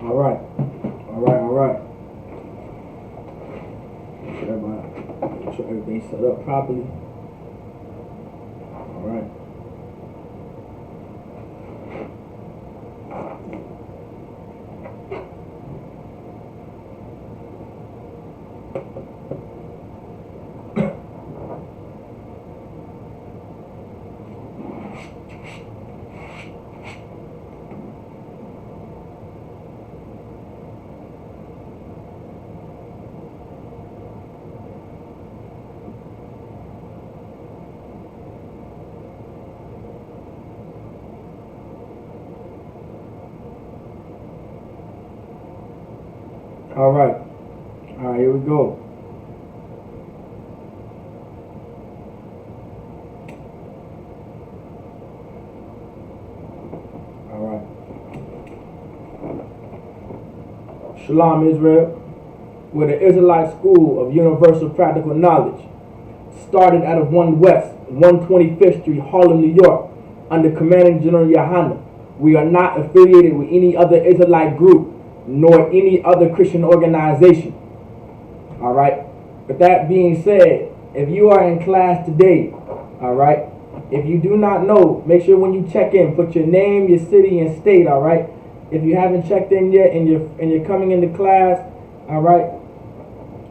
All right. All right. All right. Make sure everything's set up properly. All right. All right. All right, here we go. All right. Shalom, Israel. We're the Israelite School of Universal Practical Knowledge, started out of 1 West, 125th Street, Harlem, New York, under Commanding General Yohana. We are not affiliated with any other Israelite group, nor any other Christian organization. All right. With that being said, if you are in class today, all right, if you do not know, make sure when you check in, put your name, your city, and state. All right. If you haven't checked in yet and you're coming into class, all right,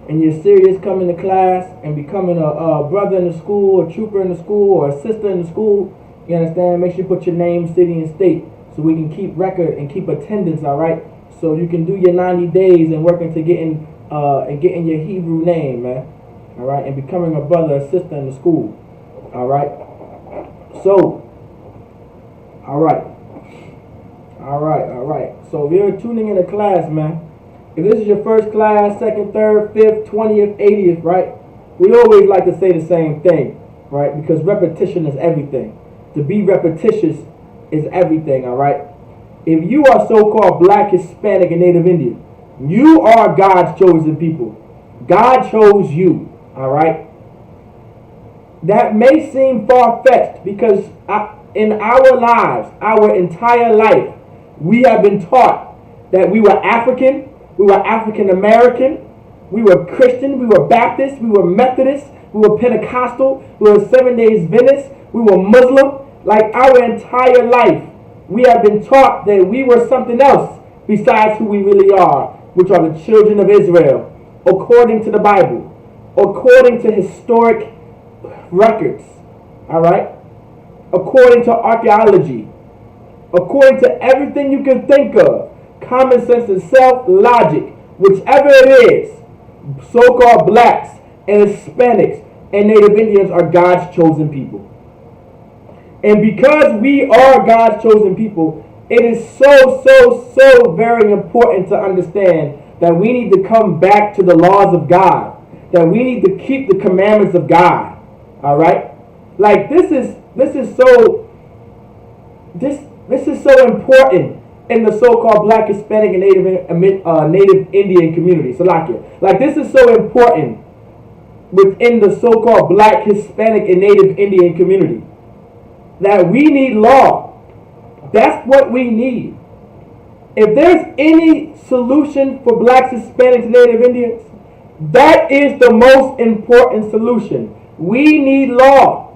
and you're serious coming to class and becoming a brother in the school, a trooper in the school, or a sister in the school, you understand? Make sure you put your name, city, and state so we can keep record and keep attendance. All right. So you can do your 90 days and working to getting your Hebrew name, man. All right, and becoming a brother or sister in the school. All right. So, all right. So if you're tuning in a class, man, if this is your first class, second, third, fifth, 20th, 80th, right? We always like to say the same thing, right? Because repetition is everything. To be repetitious is everything. All right. If you are so-called Black, Hispanic, and Native Indian, you are God's chosen people. God chose you, all right? That may seem far-fetched because in our lives, our entire life, we have been taught that we were African, we were African-American, we were Christian, we were Baptist, we were Methodist, we were Pentecostal, we were 7 Days Adventist, we were Muslim. Like our entire life, we have been taught that we were something else besides who we really are, which are the children of Israel, according to the Bible, according to historic records, all right, according to archaeology, according to everything you can think of, common sense and self-logic, whichever it is, so-called blacks and Hispanics and Native Indians are God's chosen people. And because we are God's chosen people, it is so very important to understand that we need to come back to the laws of God, that we need to keep the commandments of God. All right? Like this is so important in the so-called Black, Hispanic, and Native Indian community. Like this is so important within the so-called Black, Hispanic, and Native Indian community. That we need law. That's what we need. If there's any solution for Blacks, Hispanics, and Native Indians, that is the most important solution. We need law.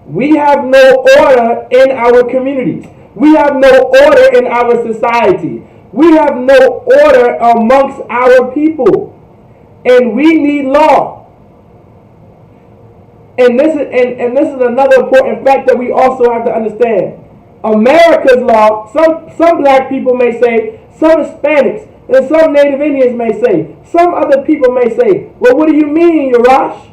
We have no order in our communities. We have no order in our society. We have no order amongst our people. And we need law. And this is another important fact that we also have to understand. America's law, some black people may say, some Hispanics, and some Native Indians may say, some other people may say, well, what do you mean, Yarash?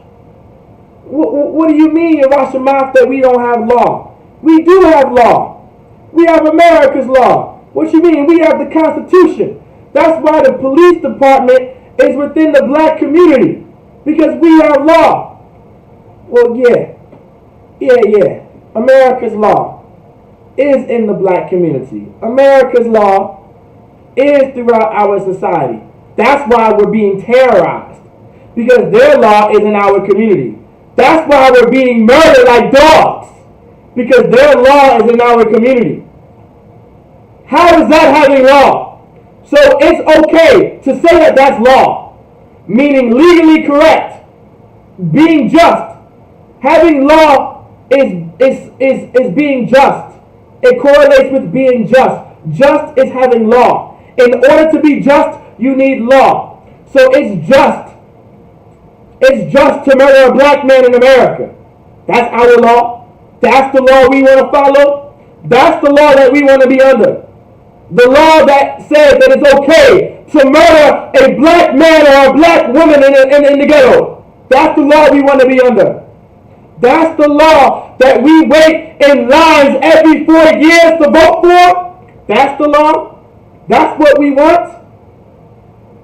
What do you mean, Yarash Shemaf, that we don't have law? We do have law. We have America's law. What you mean? We have the Constitution. That's why the police department is within the black community, because we have law. Well, yeah. America's law is in the black community. America's law is throughout our society. That's why we're being terrorized, because their law is in our community. That's why we're being murdered like dogs, because their law is in our community. How is that having law? So it's okay to say that that's law, meaning legally correct, being just. Having law is being just. It correlates with being just. Just is having law. In order to be just, you need law. So it's just. It's just to murder a black man in America. That's our law. That's the law we want to follow. That's the law that we want to be under. The law that says that it's okay to murder a black man or a black woman in the ghetto. That's the law we want to be under. That's the law that we wait in lines every 4 years to vote for. That's the law. That's what we want.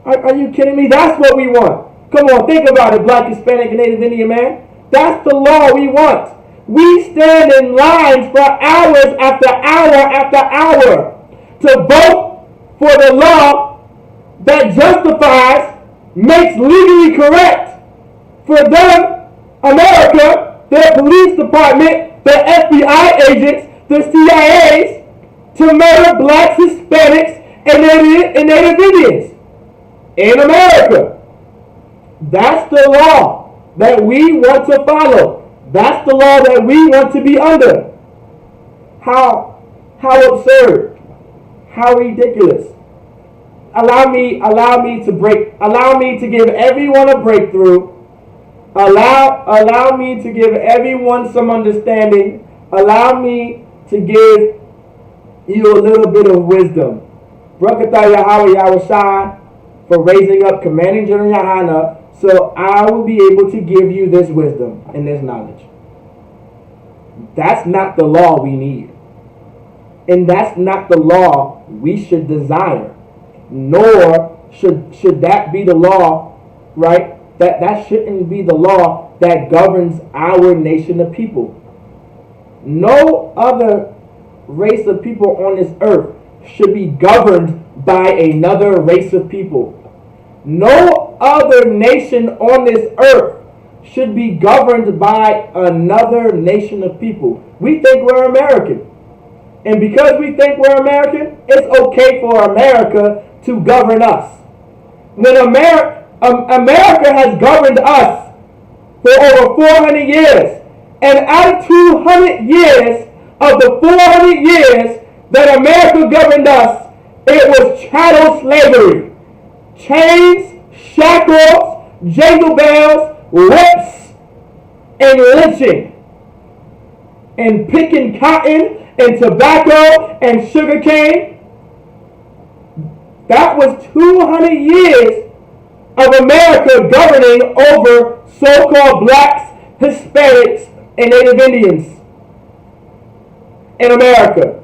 Are you kidding me? That's what we want. Come on, think about it, black, Hispanic, and Native Indian man. That's the law we want. We stand in lines for hours after hour after hour to vote for the law that justifies, makes legally correct for them, America, their police department, the FBI agents, the CIAs, to murder blacks, Hispanics, and Native Indians in America. That's the law that we want to follow. That's the law that we want to be under. How absurd. How ridiculous. Allow me to give everyone a breakthrough. Allow me to give everyone some understanding. Allow me to give you a little bit of wisdom. Barakatah Yahweh Yahushai for raising up Commanding General Yahana, so I will be able to give you this wisdom and this knowledge. That's not the law we need. And that's not the law we should desire. Nor should that be the law, right? That shouldn't be the law that governs our nation of people. No other race of people on this earth should be governed by another race of people. No other nation on this earth should be governed by another nation of people. We think we're American. And because we think we're American, it's okay for America to govern us. When America has governed us for over 400 years. And out of 200 years, of the 400 years that America governed us, it was chattel slavery. Chains, shackles, jingle bells, whips, and lynching. And picking cotton and tobacco and sugar cane. That was 200 years of America governing over so-called blacks, Hispanics, and Native Indians in America.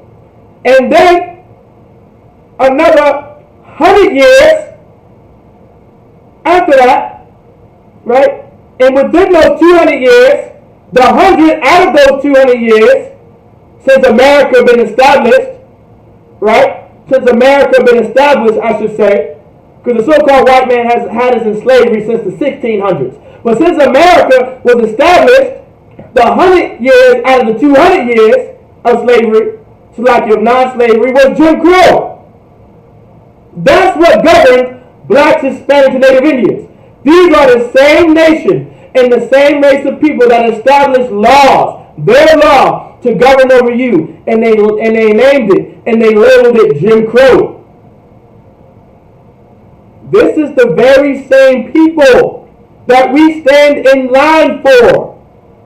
And then another 100 years after that, right? And within those 200 years, the 100 out of those 200 years, since America been established, right? Since America been established, I should say, because the so-called white man has had us in slavery since the 1600s. But since America was established, the 100 years out of the 200 years of slavery, Slavery of non-slavery, was Jim Crow. That's what governed blacks, Hispanics, and Native Indians. These are the same nation and the same race of people that established laws, their law, to govern over you. And they named it and they labeled it Jim Crow. This is the very same people that we stand in line for.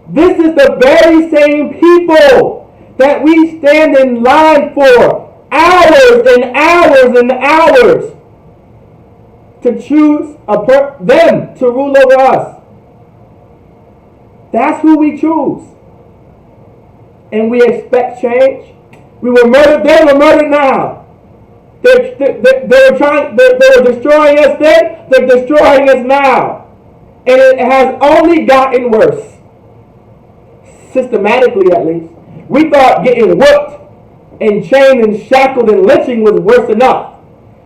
This is the very same people that we stand in line for hours and hours and hours to choose them to rule over us. That's who we choose. And we expect change. We were murdered then, we're murdered now. They were destroying us then, they're destroying us now. And it has only gotten worse. Systematically, at least. We thought getting whipped and chained and shackled and lynching was worse enough.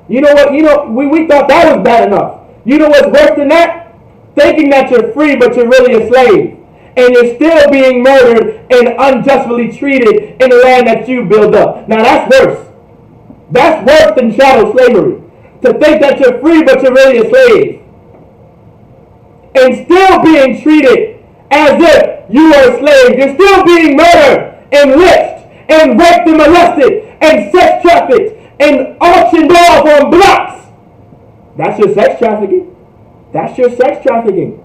You know what? We thought that was bad enough. You know what's worse than that? Thinking that you're free, but you're really a slave. And you're still being murdered and unjustly treated in the land that you built up. Now that's worse. That's worse than chattel slavery. to think that you're free, but you're really a slave. And still being treated as if you are a slave. You're still being murdered and lynched and raped and molested and sex trafficked and auctioned off on blocks. That's your sex trafficking. That's your sex trafficking.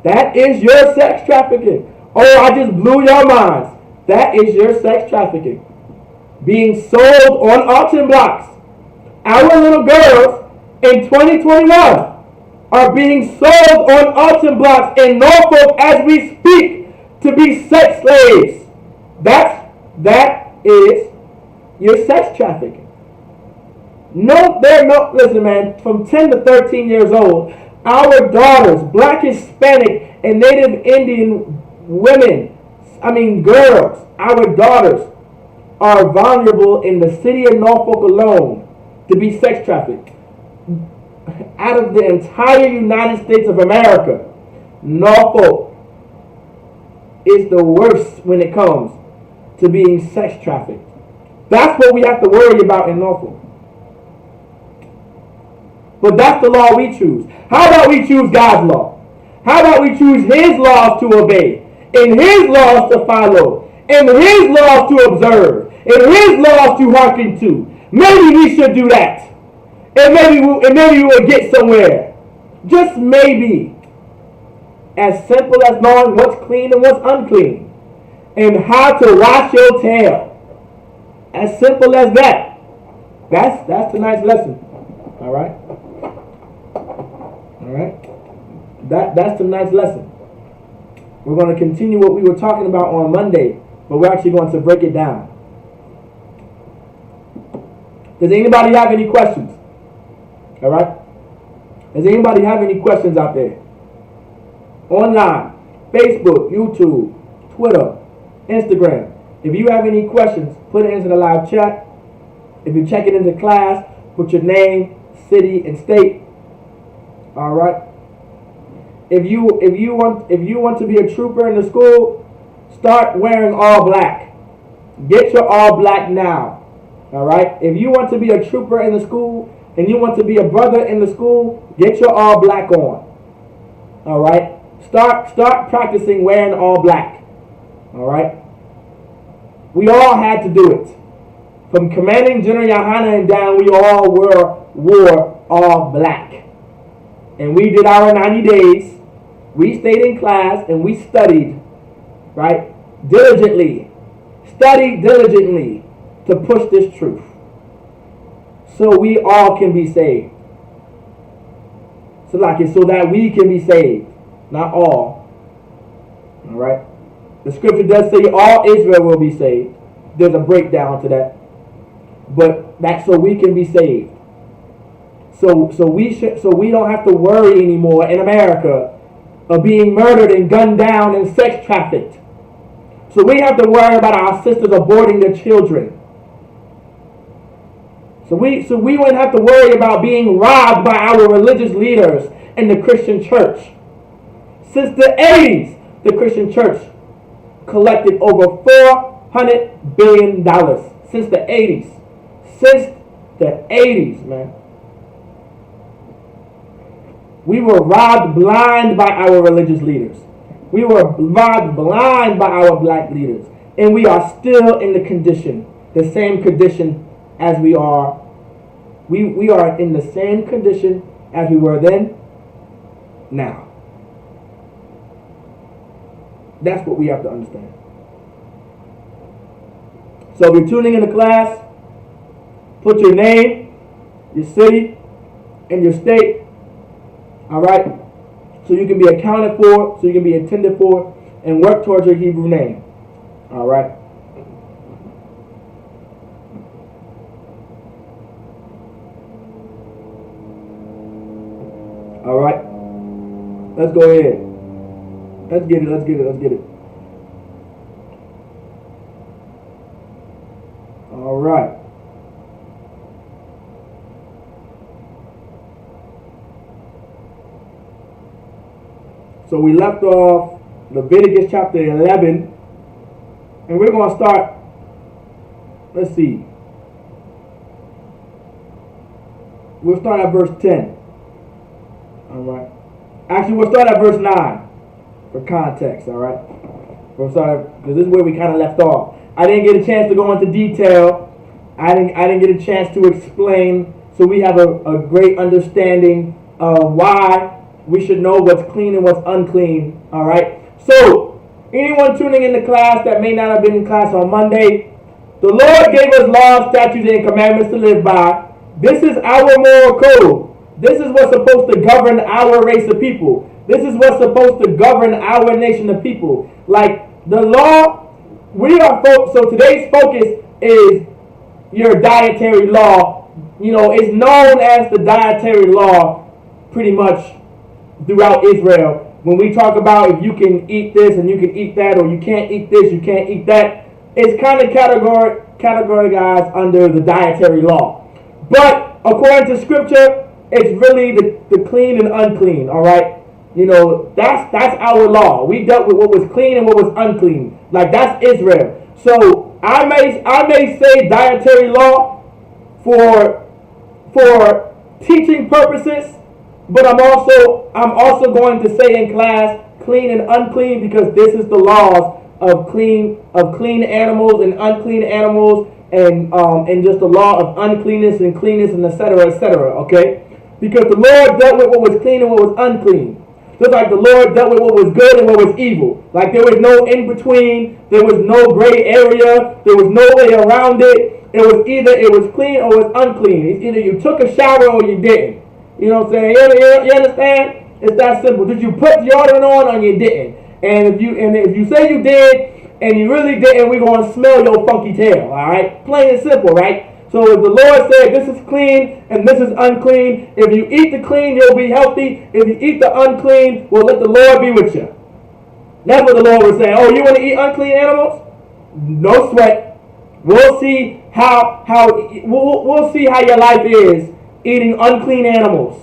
That is your sex trafficking. Oh, I just blew your minds. That is your sex trafficking. Being sold on auction blocks. Our little girls in 2021 are being sold on auction blocks in Norfolk as we speak to be sex slaves. That is your sex trafficking. Listen, man, from 10 to 13 years old, our daughters, black, Hispanic, and Native Indian women, girls, our daughters are vulnerable in the city of Norfolk alone to be sex trafficked. Out of the entire United States of America, Norfolk is the worst when it comes to being sex trafficked. That's what we have to worry about in Norfolk. But that's the law we choose. How about we choose God's law? How about we choose His laws to obey, and His laws to follow, and His laws to observe, and His laws to hearken to? Maybe we should do that. And maybe we will get somewhere. Just maybe. As simple as knowing what's clean and what's unclean. And how to wash your tail. As simple as that. That's tonight's lesson. Alright? Alright? That's tonight's lesson. We're going to continue what we were talking about on Monday, but we're actually going to break it down. Does anybody have any questions? All right? Does anybody have any questions out there? Online, Facebook, YouTube, Twitter, Instagram. If you have any questions, put it into the live chat. If you're checking into class, put your name, city, and state. All right? If you want to be a trooper in the school, start wearing all black. Get your all black now. All right? If you want to be a trooper in the school and you want to be a brother in the school, get your all black on. All right? Start practicing wearing all black. All right? We all had to do it. From Commanding General Yohana and down, we all wore all black. And we did our 90 days. We stayed in class and we studied, right? Diligently. Studied diligently to push this truth. So we all can be saved. So that we can be saved. Not all. Alright? The scripture does say all Israel will be saved. There's a breakdown to that. But that's so we can be saved. So we don't have to worry anymore in America of being murdered and gunned down and sex trafficked. So we have to worry about our sisters aborting their children. So we wouldn't have to worry about being robbed by our religious leaders in the Christian church. Since the 80s, the Christian church collected over $400 billion. Since the 80s. Since the 80s, man. We were robbed blind by our religious leaders. We were robbed blind by our black leaders. And we are still in the same condition as we are. We are in the same condition as we were then, now. That's what we have to understand. So if you're tuning in to class, put your name, your city, and your state. All right? So you can be accounted for, so you can be attended for, and work towards your Hebrew name. All right? All right? Let's go ahead. Let's get it. All right. So we left off Leviticus chapter 11. And we're going to start, let's see. We'll start at verse 10. All right. Actually, we'll start at verse 9 for context. All right. We'll start because this is where we kind of left off. I didn't get a chance to go into detail. I didn't get a chance to explain, so we have a great understanding of why we should know what's clean and what's unclean. All right. So, anyone tuning in the class that may not have been in class on Monday, the Lord gave us laws, statutes, and commandments to live by. This is our moral code. This is what's supposed to govern our race of people. This is what's supposed to govern our nation of people. Like the law, so today's focus is your dietary law. You know, it's known as the dietary law pretty much throughout Israel. When we talk about if you can eat this and you can eat that, or you can't eat this, you can't eat that, it's kind of categorized under the dietary law. But according to scripture, it's really the clean and unclean, all right? You know, that's our law. We dealt with what was clean and what was unclean. Like, that's Israel. So I may say dietary law for teaching purposes, but I'm also going to say in class clean and unclean, because this is the laws of clean animals and unclean animals, and just the law of uncleanness and cleanness, and etc. Okay, because the Lord dealt with what was clean and what was unclean. Just like the Lord dealt with what was good and what was evil. Like there was no in between. There was no gray area. There was no way around it. It was either it was clean or it was unclean. It's either you took a shower or you didn't. You know what I'm saying? You understand? It's that simple. Did you put deodorant on or you didn't? And if you say you did and you really didn't, we're going to smell your funky tail. All right? Plain and simple, right? So if the Lord said this is clean and this is unclean, if you eat the clean, you'll be healthy. If you eat the unclean, well, let the Lord be with you. That's what the Lord was saying. Oh, you want to eat unclean animals? No sweat. We'll see we'll see how your life is eating unclean animals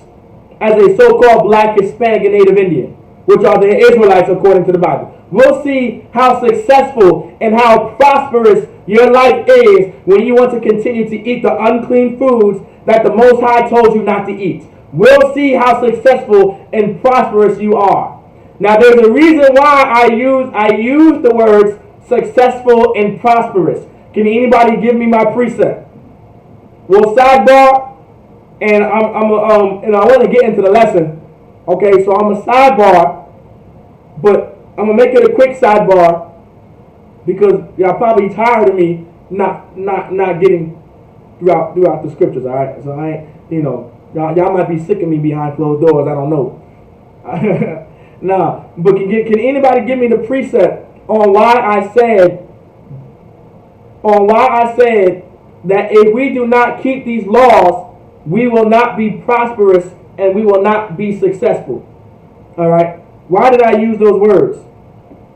as a so-called black, Hispanic, and Native Indian, which are the Israelites according to the Bible. We'll see how successful and how prosperous your life is when you want to continue to eat the unclean foods that the Most High told you not to eat. We'll see how successful and prosperous you are. Now, there's a reason why I use the words successful and prosperous. Can anybody give me my precept? Well, sidebar, and I want to get into the lesson. Okay, so I'm a sidebar, but I'm gonna make it a quick sidebar because y'all probably tired of me not getting throughout the scriptures. All right, so I ain't, y'all might be sick of me behind closed doors. I don't know. Nah, but can anybody give me the precept on why I said that if we do not keep these laws, we will not be prosperous and we will not be successful? All right. Why did I use those words?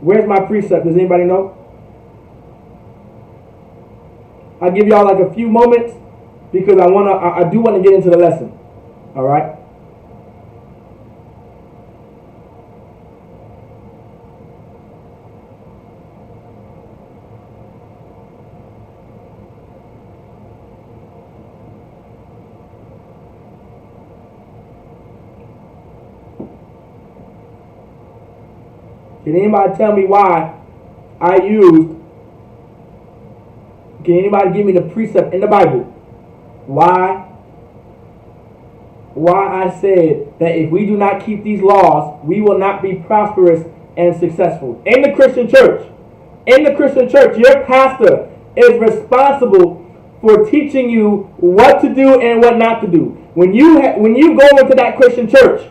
Where's my precept? Does anybody know? I'll give y'all like a few moments because I do want to get into the lesson. All right. Can anybody tell me why can anybody give me the precept in the Bible? Why I said that if we do not keep these laws, we will not be prosperous and successful. In the Christian church, your pastor is responsible for teaching you what to do and what not to do. When you go into that Christian church,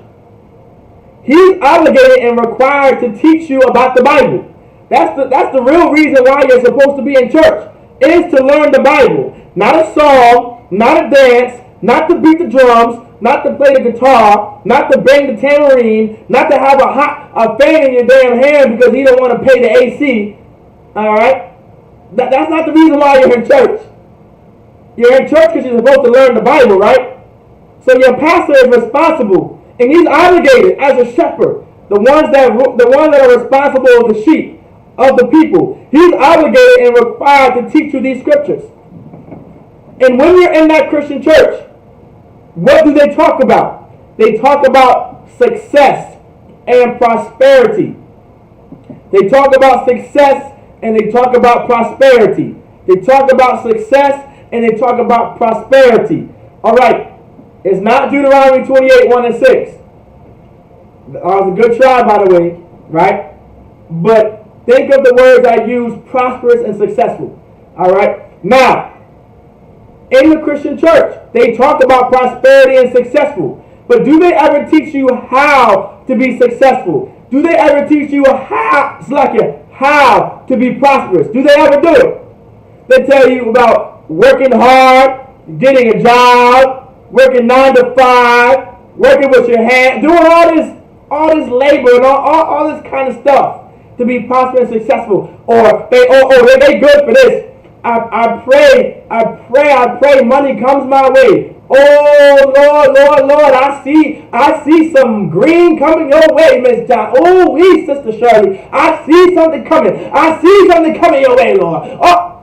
he's obligated and required to teach you about the Bible. That's the real reason why you're supposed to be in church, is to learn the Bible. Not a song, not a dance, not to beat the drums, not to play the guitar, not to bang the tambourine, not to have a fan in your damn hand because you don't want to pay the AC. All right? That's not the reason why you're in church. You're in church because you're supposed to learn the Bible, right? So your pastor is responsible. And he's obligated as a shepherd, the ones that are responsible of the sheep, of the people. He's obligated and required to teach you these scriptures. And when you're in that Christian church, what do they talk about? They talk about success and prosperity. They talk about success and they talk about prosperity. They talk about success and they talk about prosperity. All right. It's not Deuteronomy 28, 1 and 6. That was a good try, by the way, right? But think of the words I use, prosperous and successful. All right. Now, in the Christian church, they talk about prosperity and successful. But do they ever teach you how to be successful? Do they ever teach you how to be prosperous? Do they ever do it? They tell you about working hard, getting a job, working 9 to 5, working with your hand, doing all this labor and all this kind of stuff to be prosperous and successful. Or they good for this. I pray money comes my way. Oh Lord, I see some green coming your way, Miss John. Oh, Sister Shirley, I see something coming. I see something coming your way, Lord. Oh,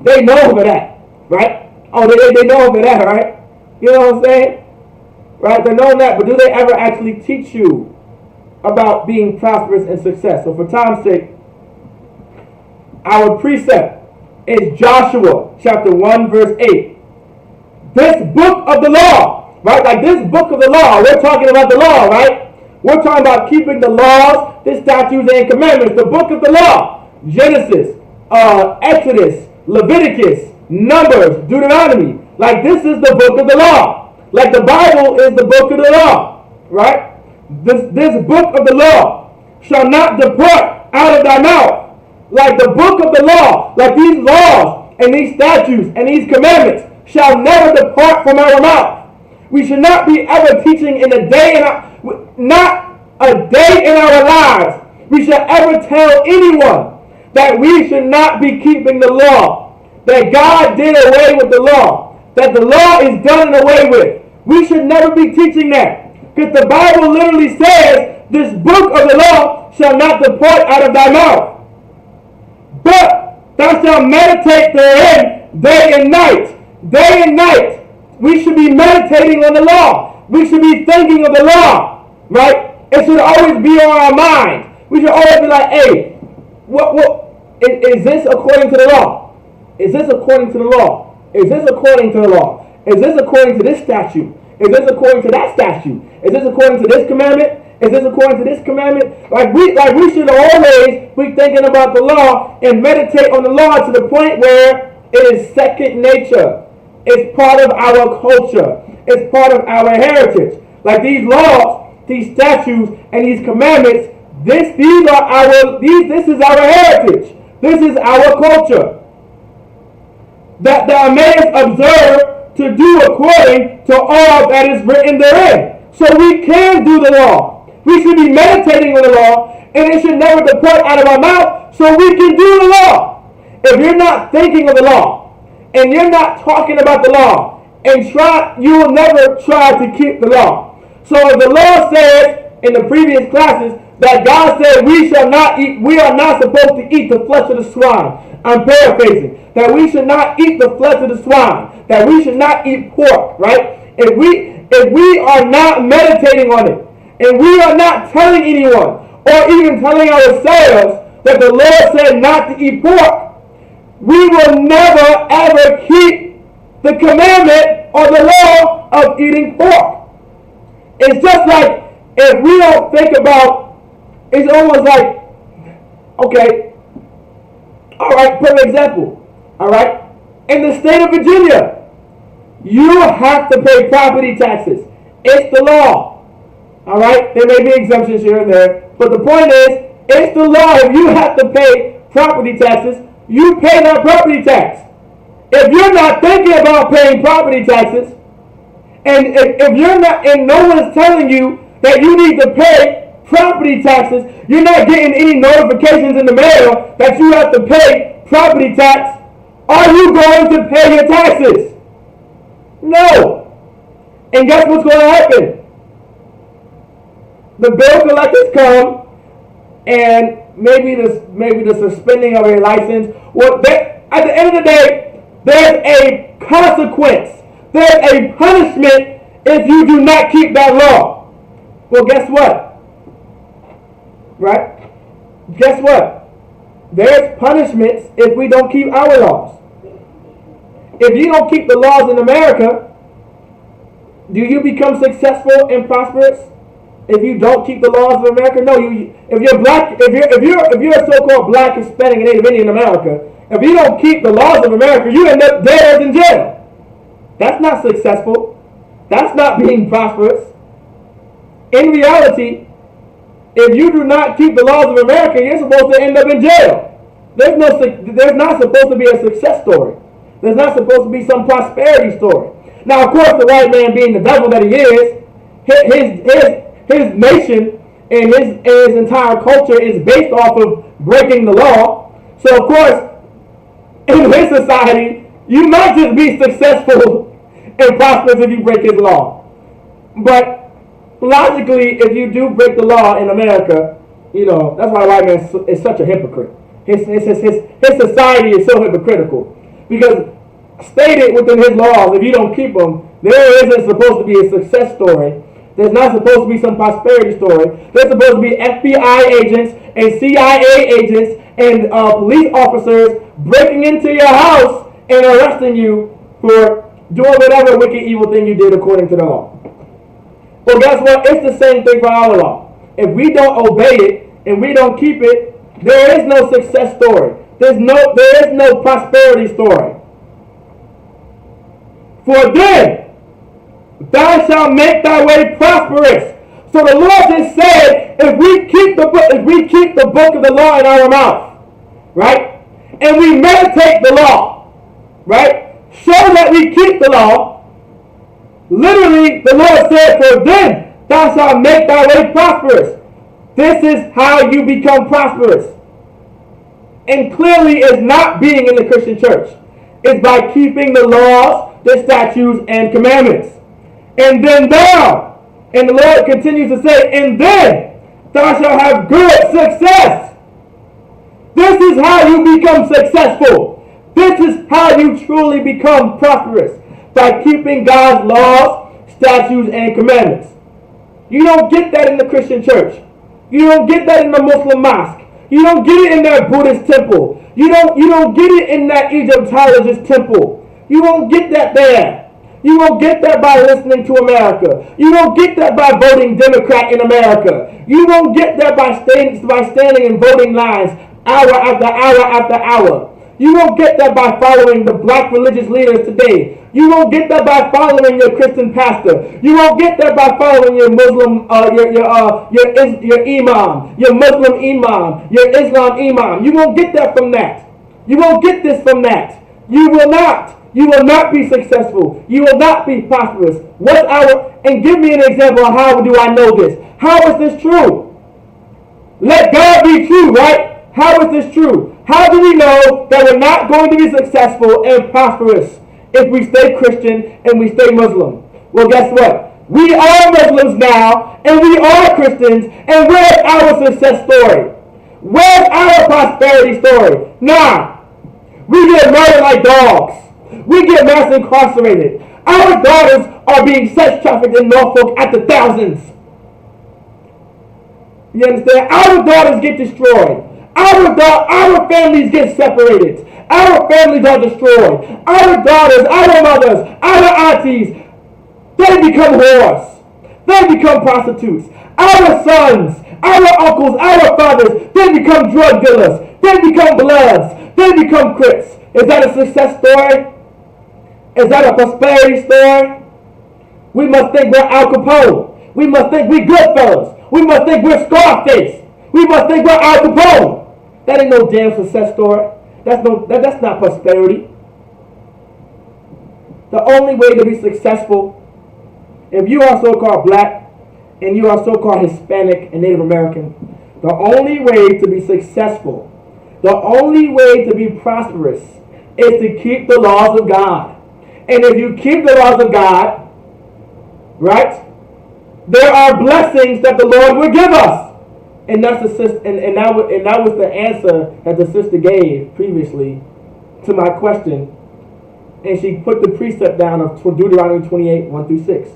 they know over that, right? Oh, they know over that, right? You know what I'm saying? Right? They know that, but do they ever actually teach you about being prosperous and success? So for time's sake, our precept is Joshua chapter 1 verse 8. This book of the law, right? Like this book of the law, we're talking about the law, right? We're talking about keeping the laws, the statutes, and commandments. The book of the law, Genesis, Exodus, Leviticus, Numbers, Deuteronomy. Like this is the book of the law. Like the Bible is the book of the law, right? This book of the law shall not depart out of thy mouth. Like the book of the law, like these laws and these statutes and these commandments shall never depart from our mouth. We should not be ever teaching in a day not a day in our lives. We should ever tell anyone that we should not be keeping the law, that God did away with the law, that the law is done and away with. We should never be teaching that, because the Bible literally says, this book of the law shall not depart out of thy mouth, but thou shalt meditate therein day and night. Day and night, we should be meditating on the law. We should be thinking of the law, right? It should always be on our mind. We should always be like, hey, is this according to the law? Is this according to the law? Is this according to the law? Is this according to this statute? Is this according to that statute? Is this according to this commandment? Is this according to this commandment? Like we should always be thinking about the law and meditate on the law to the point where it is second nature. It's part of our culture. It's part of our heritage. Like these laws, these statutes, and these commandments, this is our heritage. This is our culture. That thou mayest observe to do according to all that is written therein. So we can do the law. We should be meditating on the law, and it should never depart out of our mouth, so we can do the law. If you're not thinking of the law, and you're not talking about the law, and you will never try to keep the law. So if the law says in the previous classes that God said we are not supposed to eat the flesh of the swine. I'm paraphrasing. That we should not eat the flesh of the swine. That we should not eat pork, right? If we are not meditating on it, and we are not telling anyone, or even telling ourselves that the Lord said not to eat pork, we will never ever keep the commandment or the law of eating pork. It's just like if we don't think about, it's almost like, okay, all right, perfect example, all right, in the state of Virginia, you have to pay property taxes. It's the law, all right? There may be exemptions here and there, but the point is, it's the law. If you have to pay property taxes, you pay that property tax. If you're not thinking about paying property taxes, and if you're not, and no one's telling you that you need to pay property taxes, you're not getting any notifications in the mail that you have to pay property tax, are you going to pay your taxes? No. And guess what's going to happen? The bill collectors come, and maybe the suspending of your license. Well, at the end of the day, there's a consequence. There's a punishment if you do not keep that law. Well, guess what? Right? Guess what? There's punishments if we don't keep our laws. If you don't keep the laws in America, do you become successful and prosperous? If you don't keep the laws of America, no. If you're black, if you're a so-called black, Hispanic, and Native Indian in America, if you don't keep the laws of America, you end up dead in jail. That's not successful. That's not being prosperous. In reality, if you do not keep the laws of America, you're supposed to end up in jail. There's not supposed to be a success story. There's not supposed to be some prosperity story. Now, of course, the white man, being the devil that he is, his nation and his entire culture is based off of breaking the law. So, of course, in his society, you might just be successful and prosperous if you break his law. But logically, if you do break the law in America, that's why the white man is such a hypocrite. His society is so hypocritical. Because stated within his laws, if you don't keep them, there isn't supposed to be a success story. There's not supposed to be some prosperity story. There's supposed to be FBI agents and CIA agents and police officers breaking into your house and arresting you for doing whatever wicked, evil thing you did according to the law. Well, guess what? It's the same thing for our law. If we don't obey it and we don't keep it, there is no success story. There is no prosperity story. For then, thou shalt make thy way prosperous. So the Lord just said, if we keep the book of the law in our mouth, right, and we meditate the law, right, show that we keep the law. Literally, the Lord said, for then thou shalt make thy way prosperous. This is how you become prosperous. And clearly, it's not being in the Christian church. It's by keeping the laws, the statutes, and commandments. And then thou, and the Lord continues to say, and then thou shalt have good success. This is how you become successful. This is how you truly become prosperous. By keeping God's laws, statutes, and commandments. You don't get that in the Christian church. You don't get that in the Muslim mosque. You don't get it in that Buddhist temple. You don't get it in that Egyptologist temple. You won't get that there. You won't get that by listening to America. You won't get that by voting Democrat in America. You won't get that by standing in voting lines hour after hour after hour. You won't get that by following the black religious leaders today. You won't get that by following your Christian pastor. You won't get that by following your Muslim, your imam, your Muslim imam, your Islam imam. You won't get that from that. You won't get this from that. You will not. You will not be successful. You will not be prosperous. And give me an example of how do I know this? How is this true? Let God be true, right? How is this true? How do we know that we're not going to be successful and prosperous if we stay Christian and we stay Muslim? Well, guess what? We are Muslims now, and we are Christians, and where's our success story? Where's our prosperity story? Nah. We get murdered like dogs. We get mass incarcerated. Our daughters are being sex trafficked in Norfolk at the thousands. You understand? Our daughters get destroyed. Our families get separated. Our families are destroyed. Our daughters, our mothers, our aunties, they become whores. They become prostitutes. Our sons, our uncles, our fathers, they become drug dealers. They become Bloods. They become Crips. Is that a success story? Is that a prosperity story? We must think we're Al Capone. We must think we're Goodfellas. We must think we're Scarface. We must think we're Al Capone. That ain't no damn success story. That's not prosperity. The only way to be successful, if you are so-called black and you are so-called Hispanic and Native American, the only way to be successful, the only way to be prosperous is to keep the laws of God. And if you keep the laws of God, right, there are blessings that the Lord will give us. And that was the answer that the sister gave previously to my question. And she put the precept down of Deuteronomy 28, 1 through 6.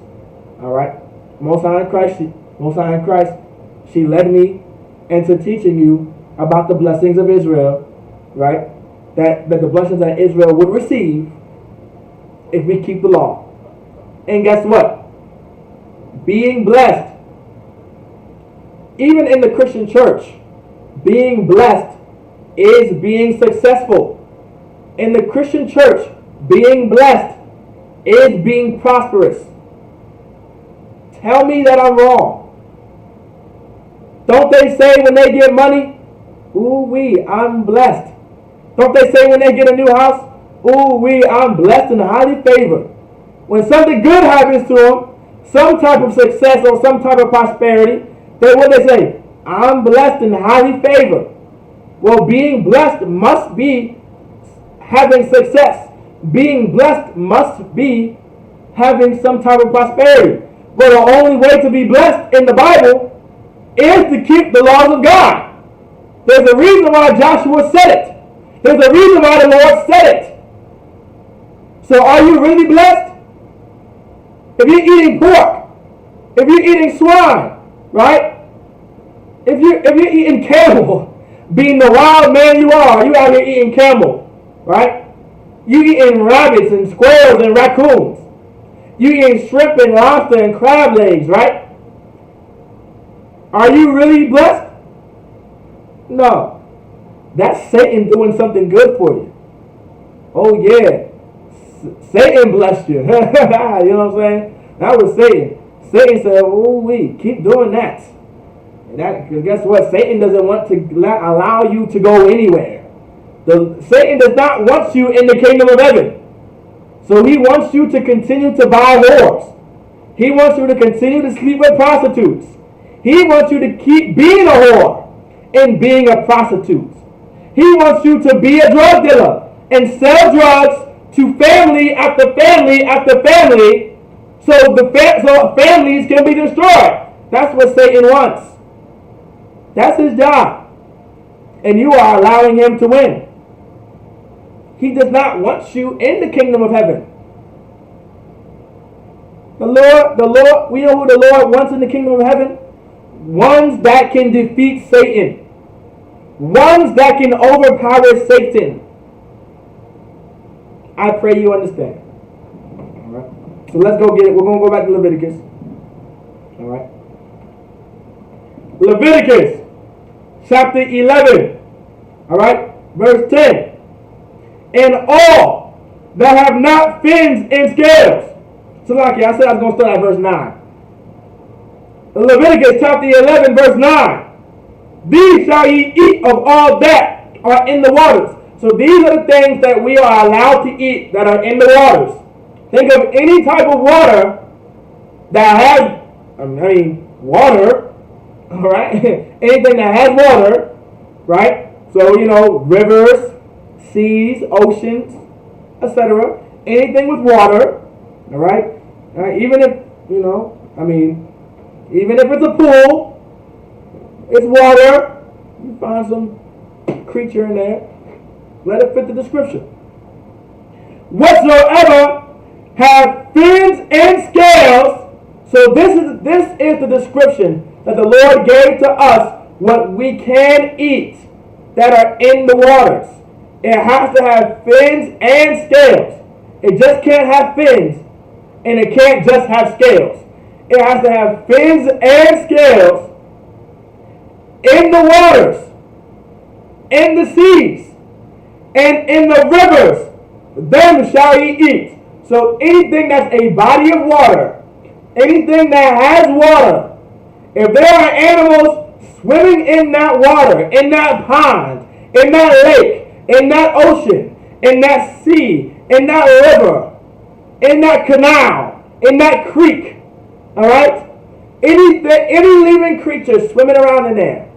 All right. Most High in Christ, she led me into teaching you about the blessings of Israel, right? That the blessings that Israel would receive if we keep the law. And guess what? Being blessed, even in the Christian church, being blessed is being successful. In the Christian church, being blessed is being prosperous. Tell me that I'm wrong. Don't they say when they get money, ooh wee, I'm blessed. Don't they say when they get a new house, ooh wee, I'm blessed and highly favored. When something good happens to them, some type of success or some type of prosperity, what they say? I'm blessed and highly favored. Well, being blessed must be having success. Being blessed must be having some type of prosperity. But the only way to be blessed in the Bible is to keep the laws of God. There's a reason why Joshua said it. There's a reason why the Lord said it. So are you really blessed? If you're eating pork, if you're eating swine, right? If you're eating camel, being the wild man you are, you out here eating camel, right? You eating rabbits and squirrels and raccoons. You eating shrimp and lobster and crab legs, right? Are you really blessed? No. That's Satan doing something good for you. Oh yeah. Satan blessed you. You know what I'm saying? That was Satan. Satan said, oh we keep doing that. Because guess what? Satan doesn't want to allow you to go anywhere. Satan does not want you in the kingdom of heaven. So he wants you to continue to buy whores. He wants you to continue to sleep with prostitutes. He wants you to keep being a whore and being a prostitute. He wants you to be a drug dealer and sell drugs to family after family after family, so families can be destroyed. That's what Satan wants. That's his job. And you are allowing him to win. He does not want you in the kingdom of heaven. The Lord, we know who the Lord wants in the kingdom of heaven? Ones that can defeat Satan. Ones that can overpower Satan. I pray you understand. All right. So let's go get it. We're going to go back to Leviticus. All right. Leviticus chapter 11. All right. Verse 10. And all that have not fins and scales. So like I said I was going to start at verse 9. Leviticus chapter 11 verse 9. These shall ye eat of all that are in the waters. So these are the things that we are allowed to eat that are in the waters. Think of any type of water that has, water, all right? Anything that has water, right? So, rivers, seas, oceans, etc. Anything with water, all right? Even if, even if it's a pool, it's water, you find some creature in there. Let it fit the description. Whatsoever have fins and scales. So this is the description that the Lord gave to us what we can eat that are in the waters. It has to have fins and scales. It just can't have fins, and it can't just have scales. It has to have fins and scales in the waters, in the seas, and in the rivers, them shall ye eat. So anything that's a body of water, anything that has water, if there are animals swimming in that water, in that pond, in that lake, in that ocean, in that sea, in that river, in that canal, in that creek, all right? Any living creature swimming around in there,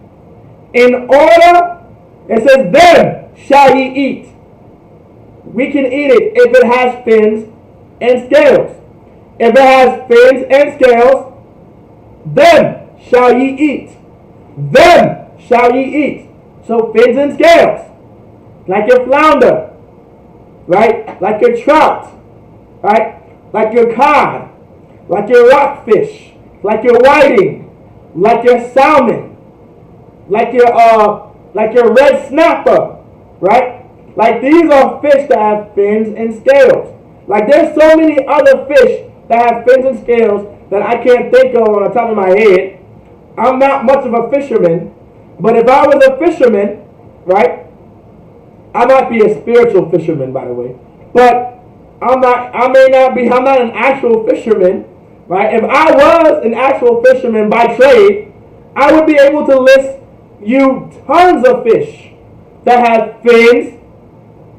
in order, it says, them shall ye eat. We can eat it if it has fins and scales. If it has fins and scales, them shall ye eat. Them shall ye eat. So fins and scales. Like your flounder. Right? Like your trout. Right? Like your cod. like your rockfish, like your whiting, like your salmon, like your red snapper, right? Like these are fish that have fins and scales. Like there's so many other fish that have fins and scales that I can't think of on the top of my head. I'm not much of a fisherman, but if I was a fisherman, right? I might be a spiritual fisherman, by the way, but I'm not an actual fisherman, right? If I was an actual fisherman by trade, I would be able to list you tons of fish that have fins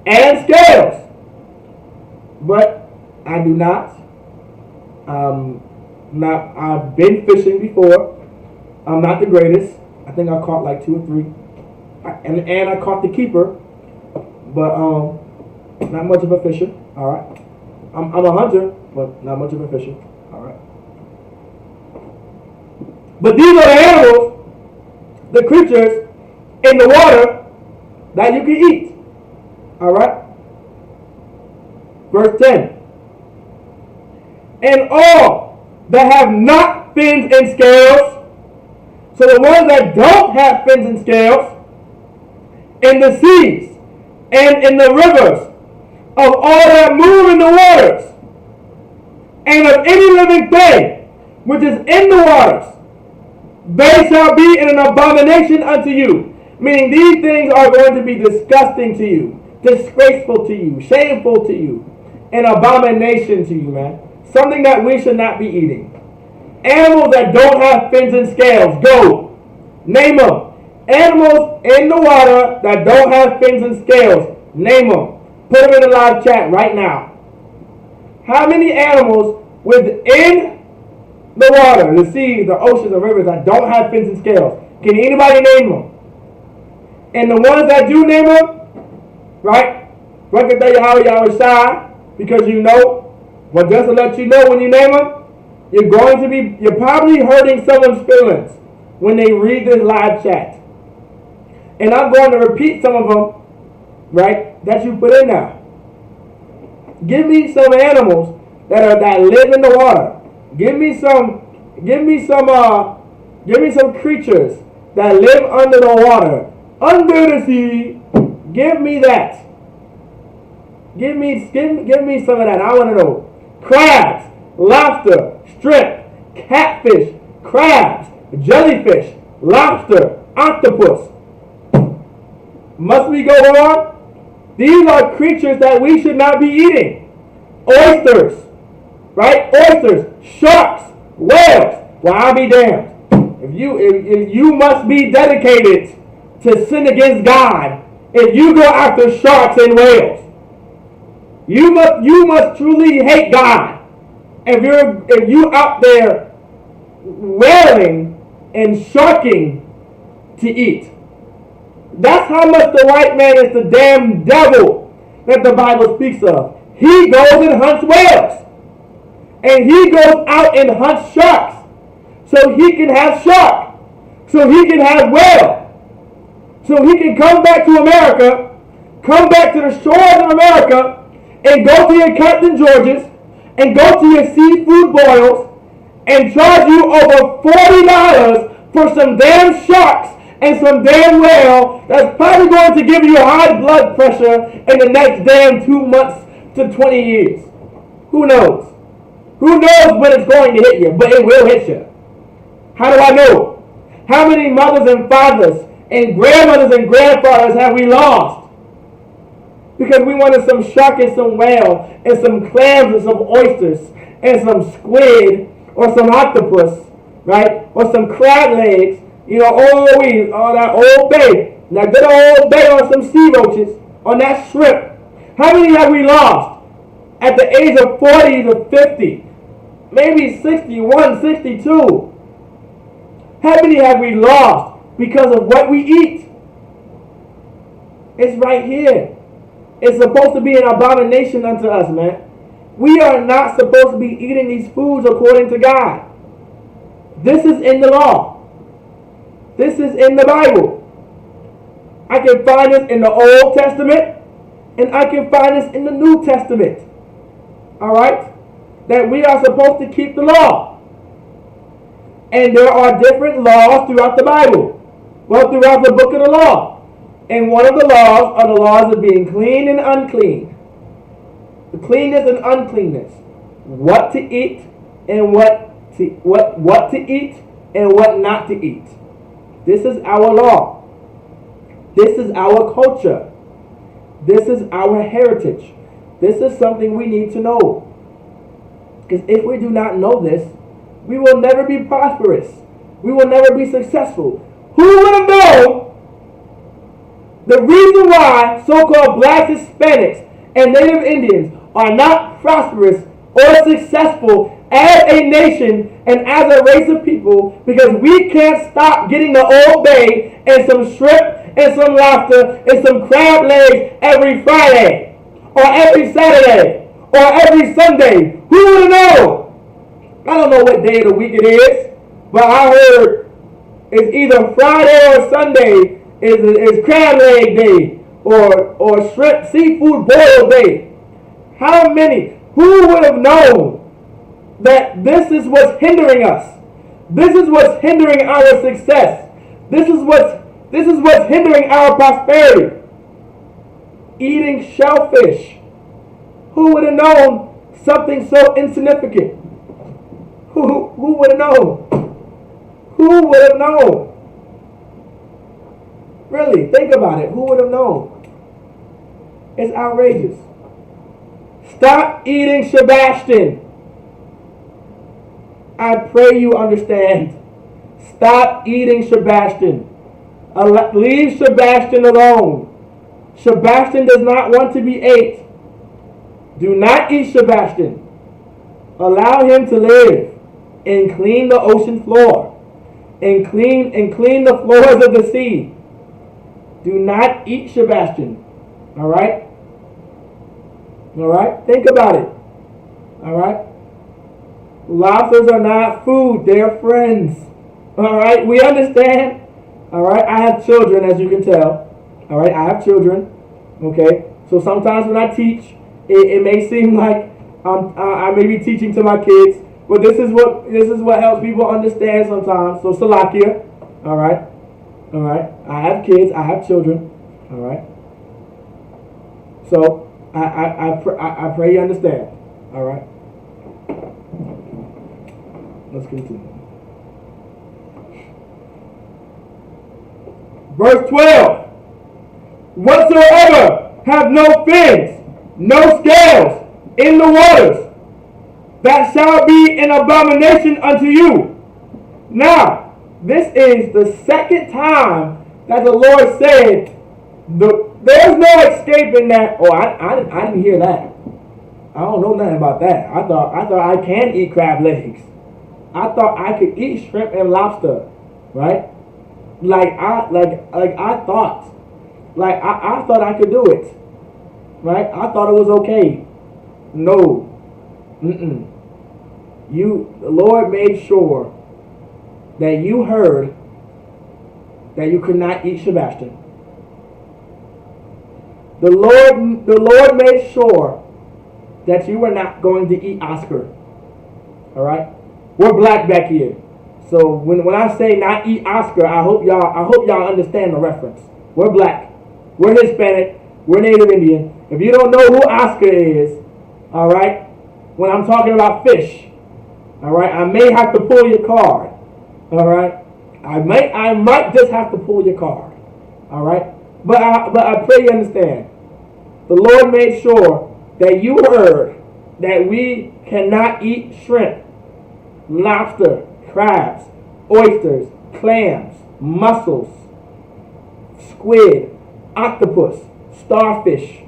and scales. But I do not. I've been fishing before. I'm not the greatest. I think I caught like 2 or 3. And I caught the keeper. But not much of a fisher. Alright. I'm a hunter, but not much of a fisher. Alright. But these are the animals, the creatures in the water that you can eat. Alright? Verse 10. And all that have not fins and scales, so the ones that don't have fins and scales, in the seas and in the rivers, of all that move in the waters, and of any living thing which is in the waters, they shall be an abomination unto you. Meaning these things are going to be disgusting to you, disgraceful to you, shameful to you, an abomination to you, man. Something that we should not be eating. Animals that don't have fins and scales. Go. Name them. Animals in the water that don't have fins and scales. Name them. Put them in the live chat right now. How many animals within the water, the seas, the oceans, the rivers that don't have fins and scales? Can anybody name them? And the ones that do name them, right? Because you know, but just to let you know, when you name them, you're probably hurting someone's feelings when they read this live chat. And I'm going to repeat some of them, right, that you put in there. Give me some animals that live in the water. Give me some creatures that live under the water, under the sea. Give me that. Give me some of that. I want to know. Crabs, lobster, shrimp, catfish, crabs, jellyfish, lobster, octopus. Must we go on? These are creatures that we should not be eating. Oysters, right? Oysters, sharks, whales. Well, I'll be damned. If you must be dedicated to sin against God, if you go after sharks and whales, you must truly hate God. If you out there whaling and sharking to eat. That's how much the white man is the damn devil that the Bible speaks of. He goes and hunts whales. And he goes out and hunts sharks. So he can have shark. So he can have whale. So he can come back to America, come back to the shores of America, and go to your Captain George's, and go to your seafood boils, and charge you over $40 for some damn sharks and some damn whale that's probably going to give you high blood pressure in the next damn 2 months to 20 years. Who knows? Who knows when it's going to hit you, but it will hit you. How do I know? How many mothers and fathers and grandmothers and grandfathers have we lost? Because we wanted some shark and some whale and some clams and some oysters and some squid or some octopus, right? Or some crab legs. You know, all that Old Bay. That good old Bay on some sea roaches, on that shrimp. How many have we lost at the age of 40 to 50? Maybe 61, 62. How many have we lost because of what we eat? It's right here. It's supposed to be an abomination unto us, man. We are not supposed to be eating these foods according to God. This is in the law. This is in the Bible. I can find this in the Old Testament, and I can find this in the New Testament. All right? that we are supposed to keep the law. And there are different laws throughout the Bible. Well, throughout the book of the law. And one of the laws are the laws of being clean and unclean. The cleanness and uncleanness. What to eat and what to eat and what not to eat. This is our law. This is our culture. This is our heritage. This is something we need to know. Because if we do not know this, we will never be prosperous. We will never be successful. Who would have known the reason why so-called black Hispanics and Native Indians are not prosperous or successful as a nation and as a race of people? Because we can't stop getting the Old Bay and some shrimp and some lobster and some crab legs every Friday or every Saturday or every Sunday. Who would have known? I don't know what day of the week it is, but I heard it's either Friday or Sunday is crab leg day or shrimp seafood boil day. How many? Who would have known that this is what's hindering us? This is what's hindering our success. This is what's hindering our prosperity. Eating shellfish. Who would have known something so insignificant? Who would have known? Who would have known? Really, think about it. Who would have known? It's outrageous. Stop eating Sebastian. I pray you understand. Stop eating Sebastian. Leave Sebastian alone. Sebastian does not want to be ate. Do not eat Sebastian. Allow him to live and clean the ocean floor and clean the floors of the sea. Do not eat Sebastian. All right? All right? Think about it. All right? Lobsters are not food. They are friends. All right? We understand. All right? I have children, as you can tell. All right? I have children. Okay? So sometimes when I teach, it may seem like I may be teaching to my kids, but this is what helps people understand sometimes. So Salakia. All right? All right? I have kids. I have children. All right? So I pray you understand. All right? Let's continue. Verse 12. Whatsoever have no fins, no scales in the waters, that shall be an abomination unto you. Now, this is the second time that the Lord said, there's no escaping that. Oh, I didn't hear that. I don't know nothing about that. I thought I can eat crab legs. I thought I could eat shrimp and lobster, right? I thought I could do it, right? I thought it was okay. No, the Lord made sure that you heard that you could not eat Sebastian. The Lord made sure that you were not going to eat Oscar. All right, we're black back here, so when I say not eat Oscar, I hope y'all understand the reference. We're black, we're Hispanic, we're Native Indian. If you don't know who Oscar is, all right, when I'm talking about fish, all right, I may have to pull your card. All right, I might just have to pull your card. All right, but I pray you understand. The Lord made sure that you heard that we cannot eat shrimp, lobster, crabs, oysters, clams, mussels, squid, octopus, starfish,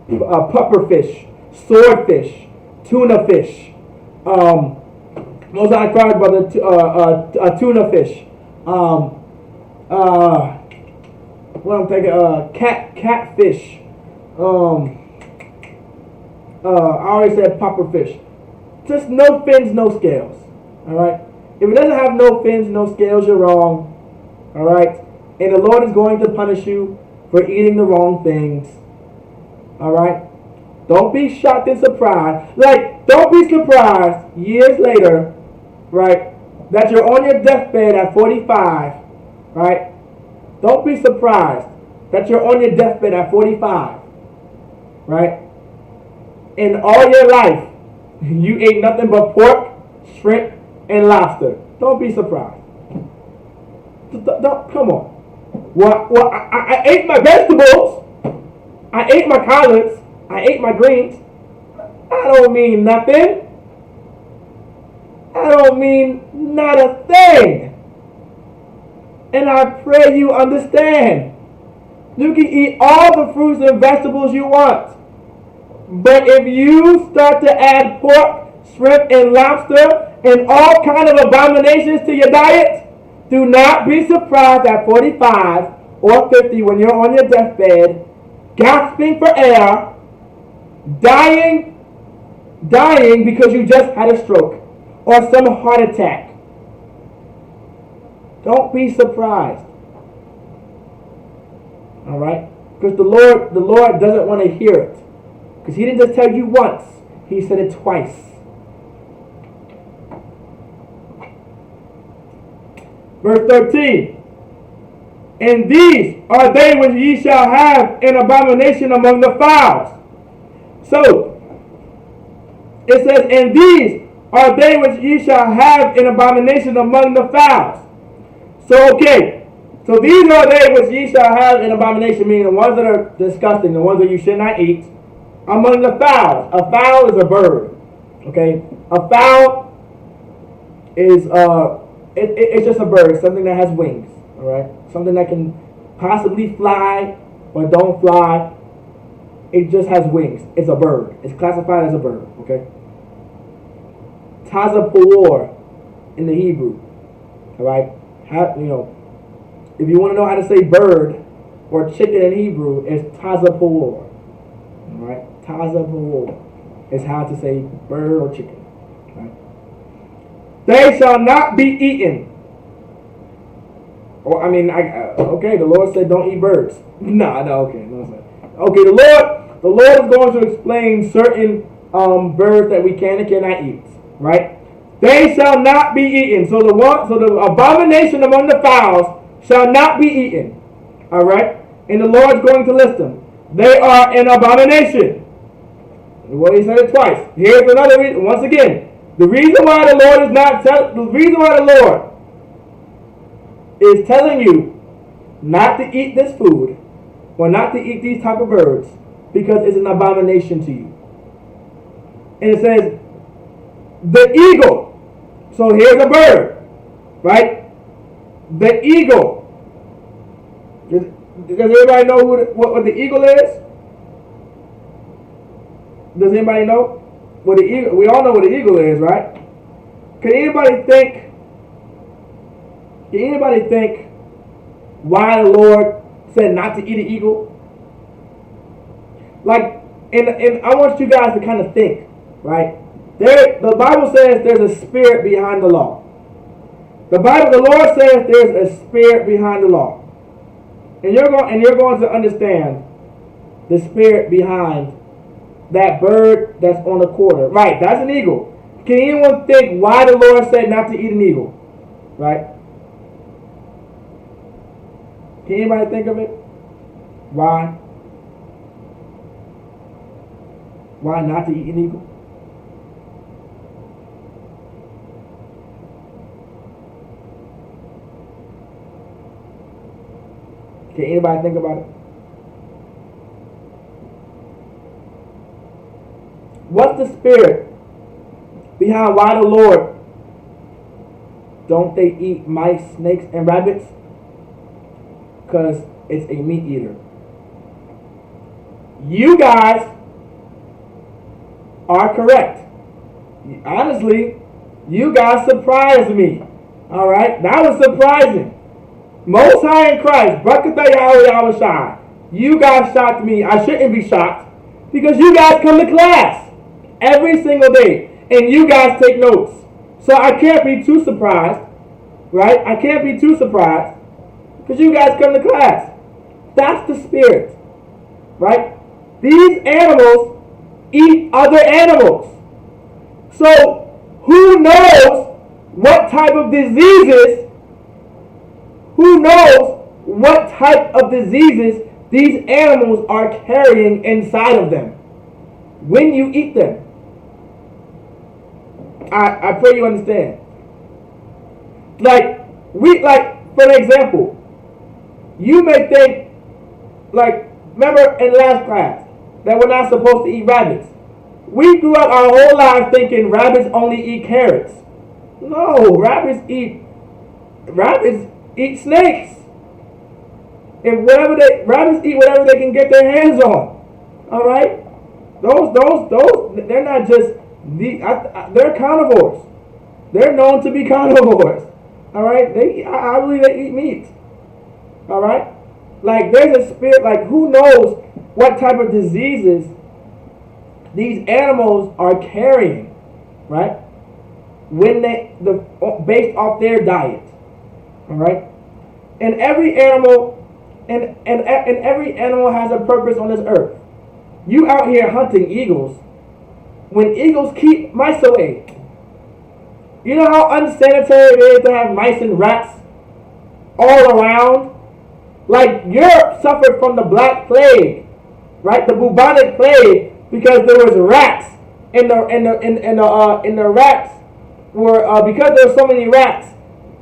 pufferfish, swordfish, tuna fish. Most I cried about a tuna fish. What I'm thinking, catfish. I already said pufferfish. Just no fins, no scales. All right. If it doesn't have no fins, no scales, you're wrong. All right. And the Lord is going to punish you for eating the wrong things. All right. Don't be shocked and surprised. Like, don't be surprised years later, right, that you're on your deathbed at 45, right? Don't be surprised that you're on your deathbed at 45, right? In all your life, you ate nothing but pork, shrimp, and lobster. Don't be surprised. Come on. Well, I ate my vegetables. I ate my collards. I ate my greens. I don't mean nothing. I don't mean not a thing. And I pray you understand. You can eat all the fruits and vegetables you want. But if you start to add pork, shrimp, and lobster, and all kind of abominations to your diet, do not be surprised at 45 or 50 when you're on your deathbed, gasping for air, dying because you just had a stroke or some heart attack. Don't be surprised. All right? Because the Lord doesn't want to hear it. Because he didn't just tell you once, he said it twice. Verse 13. And these are they which ye shall have an abomination among the fowls. So, it says, and these are they which ye shall have an abomination among the fowls. So, okay. So these are they which ye shall have an abomination, meaning the ones that are disgusting, the ones that you should not eat, among the fowls. A fowl is a bird. Okay? A fowl is it's just a bird, something that has wings. Alright? Something that can possibly fly or don't fly. It just has wings. It's a bird. It's classified as a bird. Okay? Tazapor in the Hebrew. Alright? If you want to know how to say bird or chicken in Hebrew, it's tazapor. Alright? Tazapor is how to say bird or chicken. Right? They shall not be eaten. Or okay, the Lord said don't eat birds. Okay, the Lord is going to explain certain birds that we can and cannot eat. Right? They shall not be eaten. So the abomination among the fowls shall not be eaten. Alright? And the Lord's going to list them. They are an abomination. Well, he said it twice. Here's another reason. Once again, the reason why the Lord is telling you not to eat this food or not to eat these type of birds because it's an abomination to you. And it says the eagle. So here's a bird, right? The eagle. Does everybody know what the eagle is? Does anybody know what the eagle? We all know what the eagle is, right? Can anybody think why the Lord said not to eat an eagle? Like, and I want you guys to kind of think, right? The Bible says there's a spirit behind the law. The Lord says there's a spirit behind the law. And you're going to understand the spirit behind that bird that's on the quarter. Right, that's an eagle. Can anyone think why the Lord said not to eat an eagle? Right? Can anybody think of it? Why? Why not to eat an eagle? Can anybody think about it? What's the spirit behind why the Lord don't they eat mice, snakes, and rabbits? Because it's a meat eater. You guys are correct. Honestly, you guys surprised me. Alright? That was surprising. Most High in Christ, Barakatah Yahweh Yahushua. You guys shocked me. I shouldn't be shocked because you guys come to class every single day and you guys take notes. So I can't be too surprised, right? I can't be too surprised because you guys come to class. That's the spirit, right? These animals eat other animals. So who knows what type of diseases, these animals are carrying inside of them when you eat them? I pray you understand. For an example, you may think, remember in last class that we're not supposed to eat rabbits. We grew up our whole lives thinking rabbits only eat carrots. No, rabbits eat snakes. Rabbits eat whatever they can get their hands on. All right, those they're not just they're carnivores. They're known to be carnivores. All right, I believe they eat meat. All right, there's a spirit. Who knows what type of diseases these animals are carrying, right? Based off their diet. All right, and every animal has a purpose on this earth. You out here hunting eagles when eagles keep mice away. You know how unsanitary it is to have mice and rats all around? Europe suffered from the Black Plague, right? The bubonic plague, because there was rats and the rats were because there were so many rats,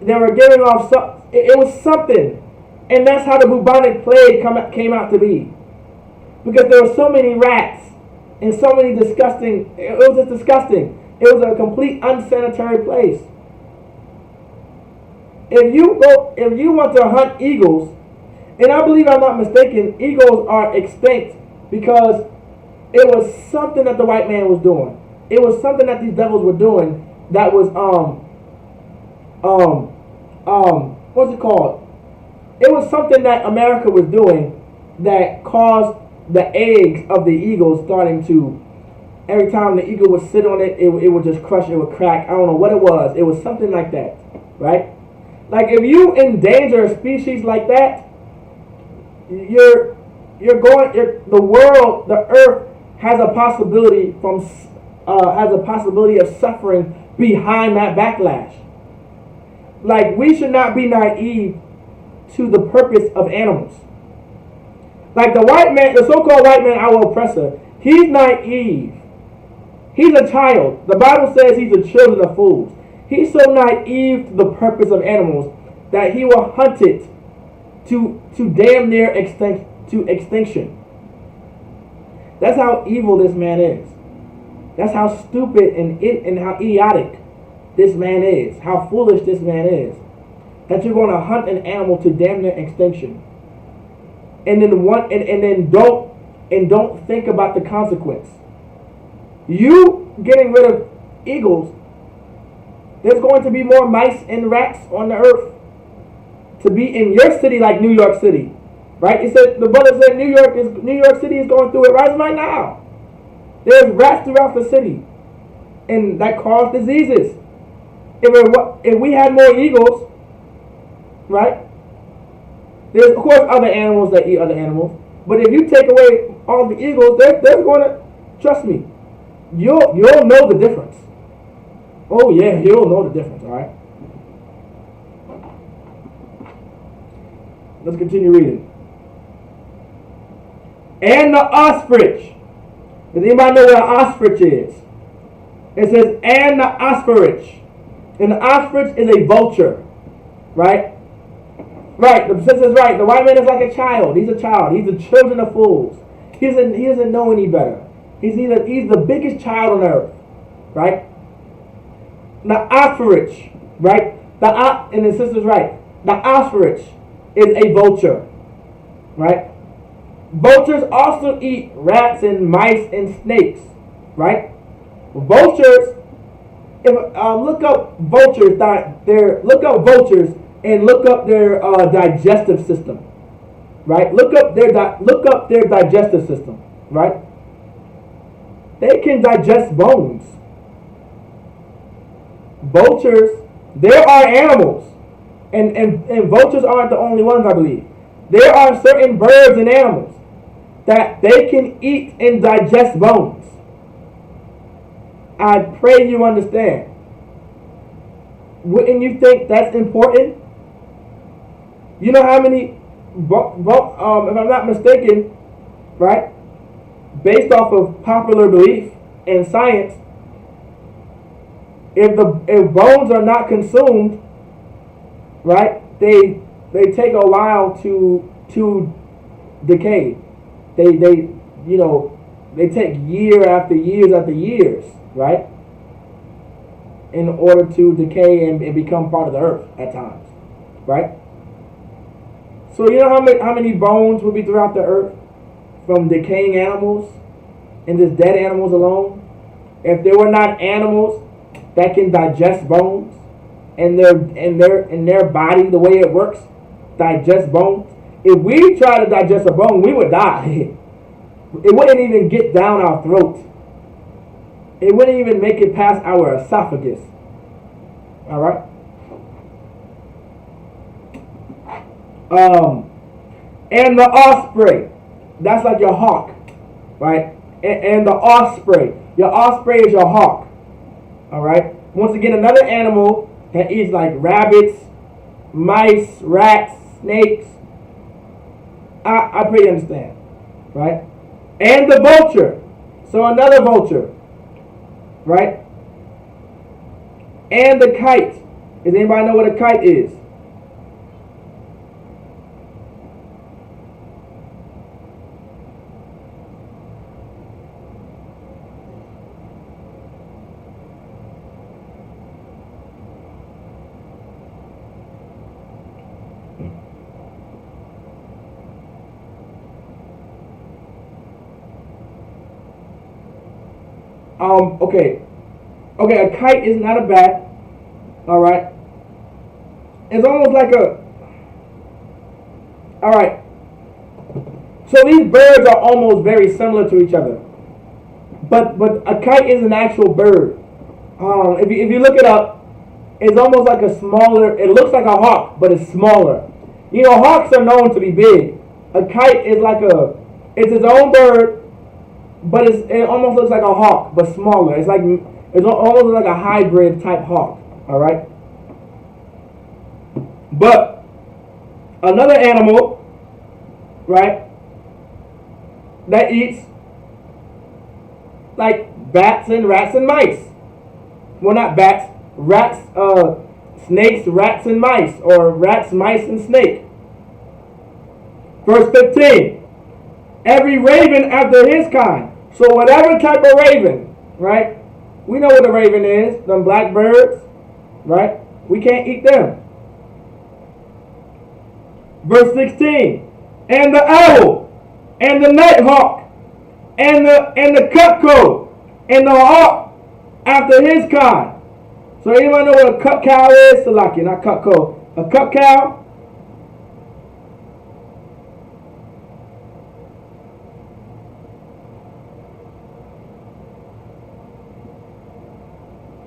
they were giving off it was something. And that's how the bubonic plague came out to be. Because there were so many rats and so many disgusting, it was just disgusting. It was a complete unsanitary place. If you want to hunt eagles, and I believe I'm not mistaken, eagles are extinct because it was something that the white man was doing. It was something that these devils were doing that was what's it called? It was something that America was doing that caused the eggs of the eagles starting to, every time the eagle would sit on it, it would just crush, it would crack. I don't know what it was. It was something like that, right? If you endanger a species like that, the earth has a possibility of suffering behind that backlash. We should not be naive to the purpose of animals. The white man, the so-called white man, our oppressor, he's naive. He's a child. The Bible says he's a children of fools. He's so naive to the purpose of animals that he will hunt it to damn near extinction. That's how evil this man is. That's how stupid and how idiotic this man is. How foolish this man is. That you're going to hunt an animal to damn near extinction, and then don't think about the consequence. You getting rid of eagles, there's going to be more mice and rats on the earth to be in your city, like New York City, right? The brother said New York City is going through it right now. There's rats throughout the city, and that cause diseases. If we had more eagles, right? There's of course other animals that eat other animals, but if you take away all the eagles, they're going to, trust me, you'll know the difference. Oh yeah, you'll know the difference. All right. Let's continue reading. And the ostrich. Does anybody know what an ostrich is? It says, and the ostrich. And the ostrich is a vulture. Right? Right. The sister's right. The white man is like a child. He's a child. He's the children of fools. He doesn't know any better. He's the biggest child on earth. Right? The ostrich. Right? And the sister's right. The ostrich is a vulture. Right? Vultures also eat rats and mice and snakes, right? Vultures, look up vultures. Look up vultures and look up their digestive system, right? Look up their digestive system, right? They can digest bones. Vultures, there are animals, and vultures aren't the only ones, I believe. There are certain birds and animals that they can eat and digest bones, I pray you understand. Wouldn't you think that's important? You know how many, if I'm not mistaken, right, based off of popular belief and science, if bones are not consumed, right, they take a while to decay. They take year after years after years, right, in order to decay and become part of the earth at times, right? So you know how many bones will be throughout the earth from decaying animals and just dead animals alone? If there were not animals that can digest bones and their body, the way it works, digest bones. If we try to digest a bone, we would die. It wouldn't even get down our throat. It wouldn't even make it past our esophagus. All right. And the osprey, that's like your hawk, right? And the osprey, your osprey is your hawk. All right. Once again, another animal that eats like rabbits, mice, rats, snakes. I pretty understand, right? And the vulture, so another vulture, right? And the kite. Does anybody know what a kite is? Okay, a kite is not a bat. All right. It's almost like all right. So these birds are almost very similar to each other. But a kite is an actual bird. If you look it up, it's almost like a smaller, it looks like a hawk, but it's smaller. You know, hawks are known to be big. A kite is it's its own bird, but it almost looks like a hawk, but smaller. It's almost like a hybrid type hawk. All right. But another animal, right, that eats like bats and rats and mice. Well, not bats, rats, snakes, rats and mice, or rats, mice, and snake. Verse 15. Every raven after his kind. So whatever type of raven, right? We know what a raven is. Them black birds, right? We can't eat them. Verse 16. And the owl, and the nighthawk, and the cuckoo, and the hawk after his kind. So anybody know what a cuck cow is? Salaki, not cuckoo. A cuck cow.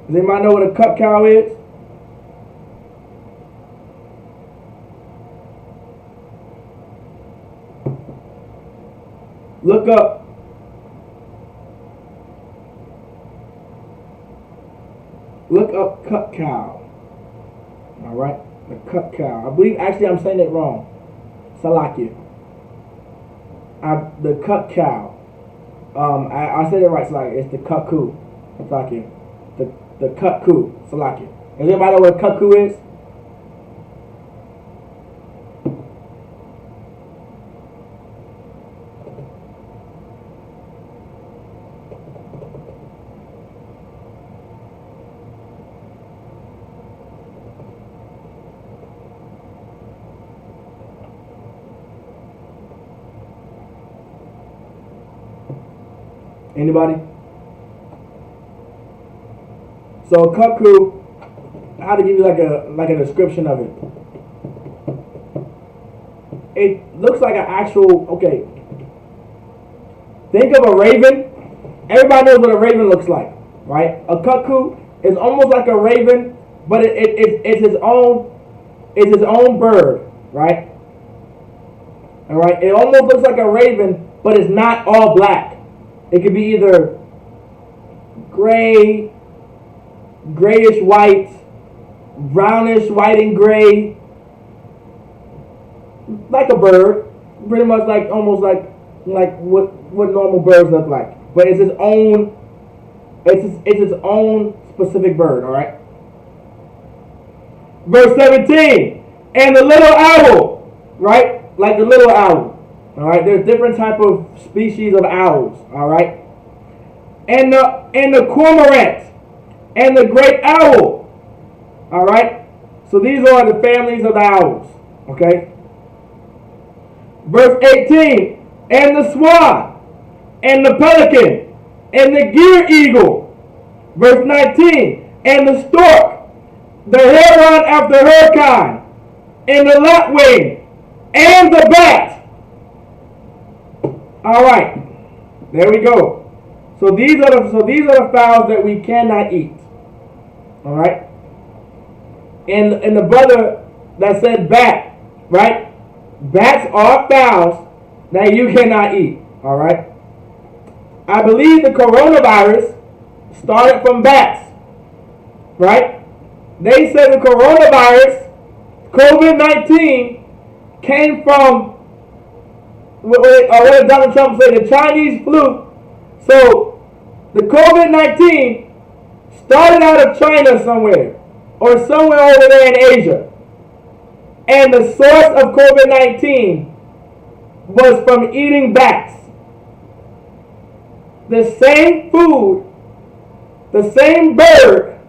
Does anybody know what a cuck cow is? Look up. Look up cuck cow. All right, the cuck cow. I believe actually I'm saying it wrong. Salakia. The cuck cow. I said it right. Salakia. It's the cuckoo. Salakia. The cuckoo. Salakia. Does anybody know what a cuckoo is? Anybody? So a cuckoo, how to give you like a description of it. It looks like an actual, okay. Think of a raven. Everybody knows what a raven looks like, right? A cuckoo is almost like a raven, but it's his own bird, right? All right. It almost looks like a raven, but it's not all black. It could be either gray, grayish white, brownish white and gray, like a bird, pretty much like almost like what normal birds look like, but it's its own specific bird. All right. Verse 17, and the little owl, right? Like the little owl. All right. There's different type of species of owls. All right. And the cormorant and the great owl. All right. So these are the families of the owls. Okay. Verse 18, and the swan, and the pelican, and the gier eagle. Verse 19, and the stork, the heron after her kind, and the lapwing, and the bat. All right, there we go. So these are the fowls that we cannot eat. All right, and the brother that said bat, right? Bats are fowls that you cannot eat. All right. I believe the coronavirus started from bats. Right? They said the coronavirus, COVID-19, came from what did Donald Trump say? The Chinese flu. So the COVID-19 started out of China somewhere, or somewhere over there in Asia. And the source of COVID-19 was from eating bats. The same food, the same bird,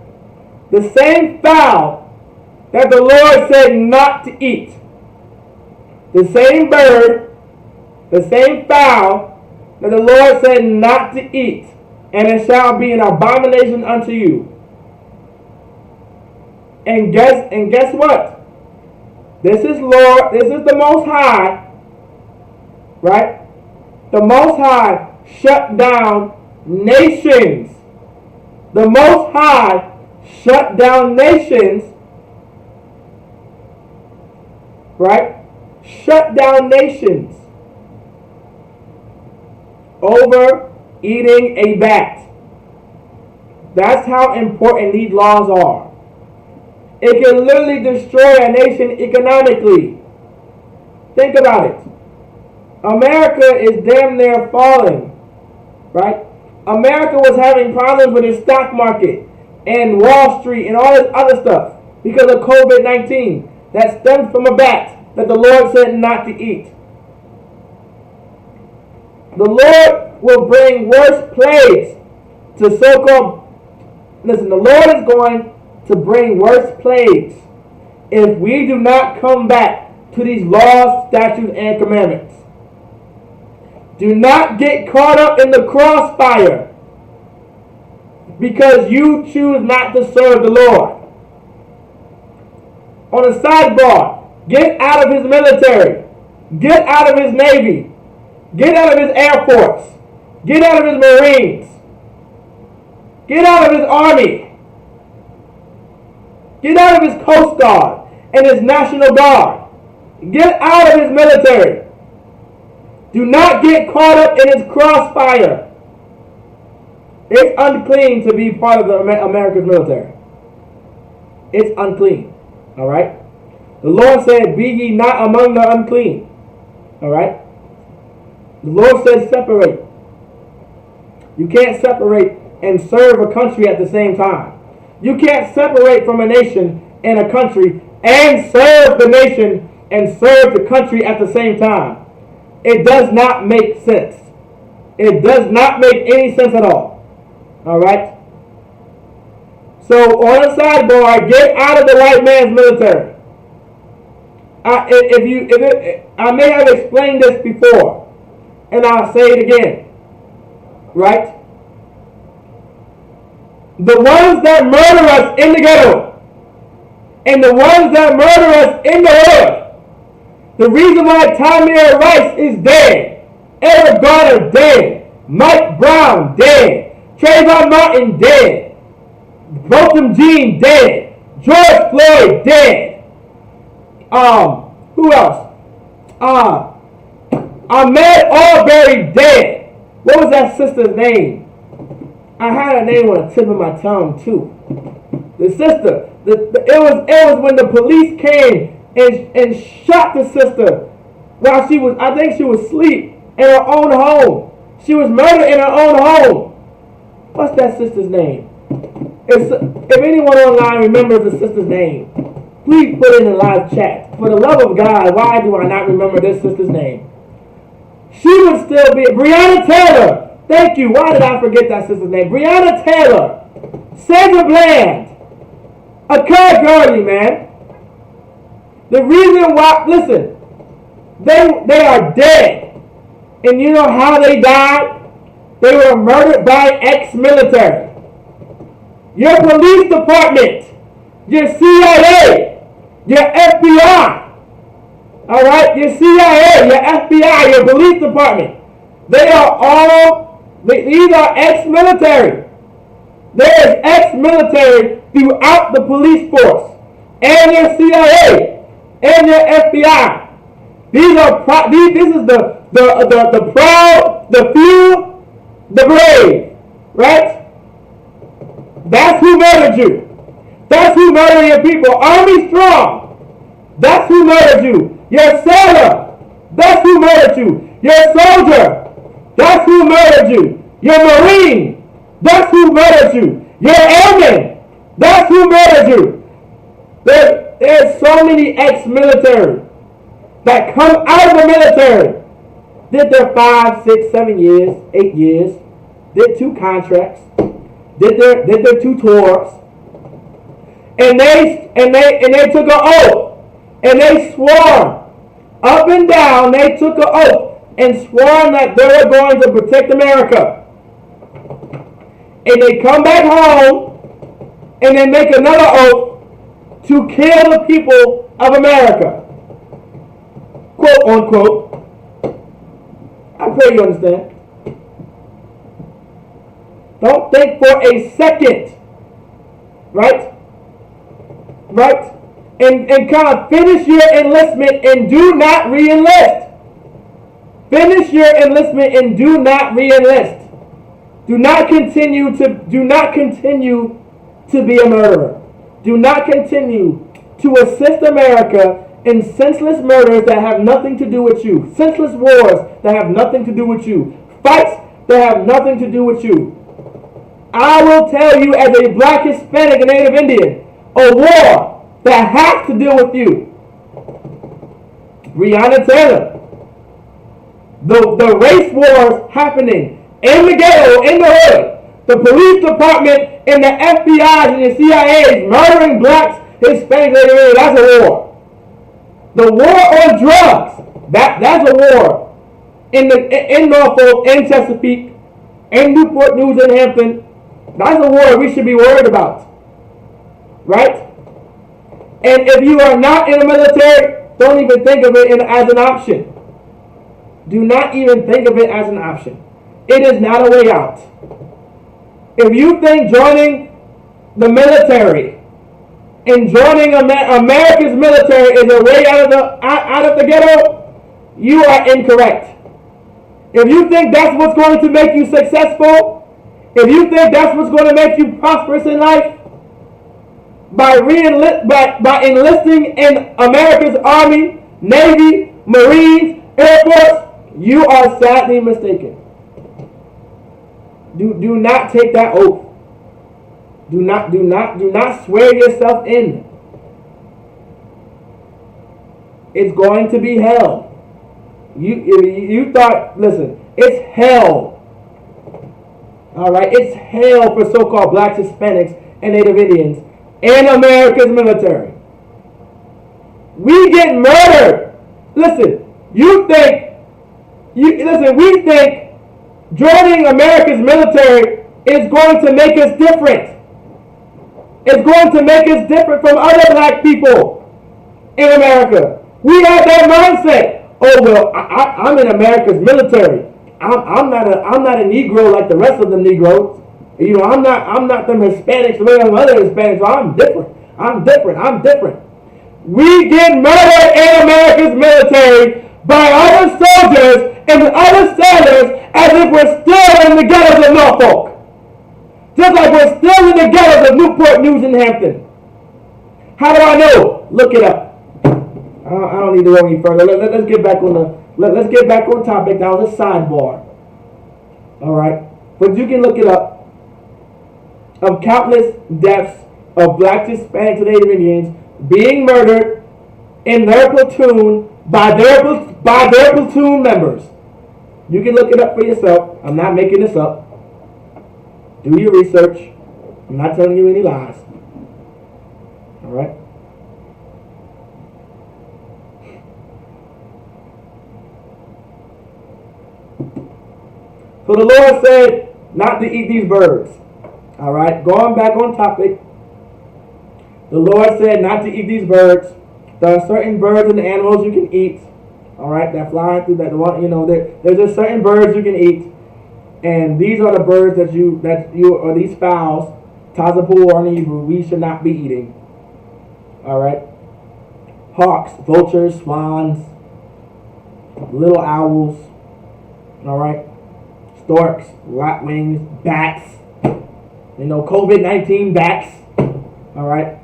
the same fowl that the Lord said not to eat. The same bird, the same fowl that the Lord said not to eat. And it shall be an abomination unto you. And guess what? This is the Most High, right? The Most High shut down nations. The Most High shut down nations, right? Shut down nations over eating a bat. That's how important these laws are. It can literally destroy a nation economically. Think about it. America is damn near falling, right? America was having problems with its stock market and Wall Street and all this other stuff because of COVID-19 that stemmed from a bat that the Lord said not to eat. The Lord will bring worse plagues to so-called. Listen, the Lord is going to bring worse plagues if we do not come back to these laws, statutes, and commandments. Do not get caught up in the crossfire because you choose not to serve the Lord. On a sidebar, get out of his military. Get out of his Navy. Get out of his Air Force. Get out of his Marines. Get out of his Army. Get out of his Coast Guard and his National Guard. Get out of his military. Do not get caught up in his crossfire. It's unclean to be part of the America's military. It's unclean. All right? The Lord said, be ye not among the unclean. All right? The Lord said, separate. You can't separate and serve a country at the same time. You can't separate from a nation and a country and serve the nation and serve the country at the same time. It does not make sense. It does not make any sense at all. All right? So on a sidebar, get out of the white man's military. I may have explained this before, and I'll say it again. Right? The ones that murder us in the ghetto and the ones that murder us in the hood. The reason why Tamir Rice is dead, Eric Garner dead, Mike Brown dead, Trayvon Martin dead, Botham Jean dead, George Floyd dead. Who else? Ahmaud Arbery dead. What was that sister's name? I had her name on the tip of my tongue too. The sister. It was when the police came and shot the sister while I think she was asleep in her own home. She was murdered in her own home. What's that sister's name? If anyone online remembers the sister's name, please put it in the live chat. For the love of God, why do I not remember this sister's name? She would still be Breonna Taylor. Thank you. Why did I forget that sister's name? Breonna Taylor. Sandra Bland. Occurred girly, man. The reason why, listen, they are dead. And you know how they died? They were murdered by ex-military. Your police department, your CIA, your FBI, all right, your CIA, your FBI, your police department, these are ex-military. There is ex-military throughout the police force, and your CIA, and your FBI. This is the proud, the few, the brave, right? That's who murdered you. That's who murdered your people. Army Strong. That's who murdered you. Your sailor. That's who murdered you. Your soldier. That's who murdered you. Your Marine. That's who murdered you. Your airman. That's who murdered you. There's so many ex-military that come out of the military. Did their 5, 6, 7 years, 8 years. Did 2 contracts. Did their 2 tours, and they took an oath, and they swore up and down. They took an oath and swore that they were going to protect America. And they come back home and they make another oath to kill the people of America, quote unquote. I pray you understand. Don't think for a second, right? Right? And kind of finish your enlistment and do not re-enlist. Finish your enlistment and do not re-enlist. Do not continue to be a murderer. Do not continue to assist America in senseless murders that have nothing to do with you. Senseless wars that have nothing to do with you. Fights that have nothing to do with you. I will tell you, as a black, Hispanic, and Native Indian, a war that has to deal with you. Breonna Taylor. The race wars happening in the ghetto, in the hood. The police department and the FBI and the CIA murdering blacks, Hispanics, Native Indians. That's a war. The war on drugs. That's a war. In Norfolk, in Chesapeake, in Newport News, and Hampton. That's a war we should be worried about. Right? And if you are not in the military, don't even think of it as an option. Do not even think of it as an option. It is not a way out. If you think joining the military and joining America's military is a way out of the ghetto, you are incorrect. If you think that's what's going to make you successful, if you think that's what's going to make you prosperous in life, by enlisting in America's Army, Navy, Marines, Air Force, you are sadly mistaken. Do not take that oath. Do not swear yourself in. It's going to be hell. You thought, listen, it's hell. All right, it's hell for so-called blacks, Hispanics, and Native Indians in America's military. We get murdered. Listen, we think joining America's military is going to make us different. It's going to make us different from other black people in America. We have that mindset. Oh well, I'm in America's military. I'm not a Negro like the rest of the Negroes. You know, I'm not them Hispanics the way them other Hispanics. So I'm different. We get murdered in America's military by other soldiers and other sailors as if we're still in the ghettos of Norfolk. Just like we're still in the ghettos of Newport News and Hampton. How do I know? Look it up. I don't need to go any further. Let's get back on let's get back on topic. That was a sidebar. All right, but you can look it up. Of countless deaths of Blacks, Hispanics, and Native Indians being murdered in their platoon by their platoon members. You can look it up for yourself. I'm not making this up. Do your research. I'm not telling you any lies. All right. So the Lord said not to eat these birds. All right. Going back on topic. The Lord said not to eat these birds. There are certain birds and animals you can eat. All right, that fly through that one. You know, there's just certain birds you can eat, and these are the birds that you or these fowls, tazapu or in Hebrew, we should not be eating. All right, hawks, vultures, swans, little owls. All right, storks, lapwings, bats. You know, COVID-19 bats. All right.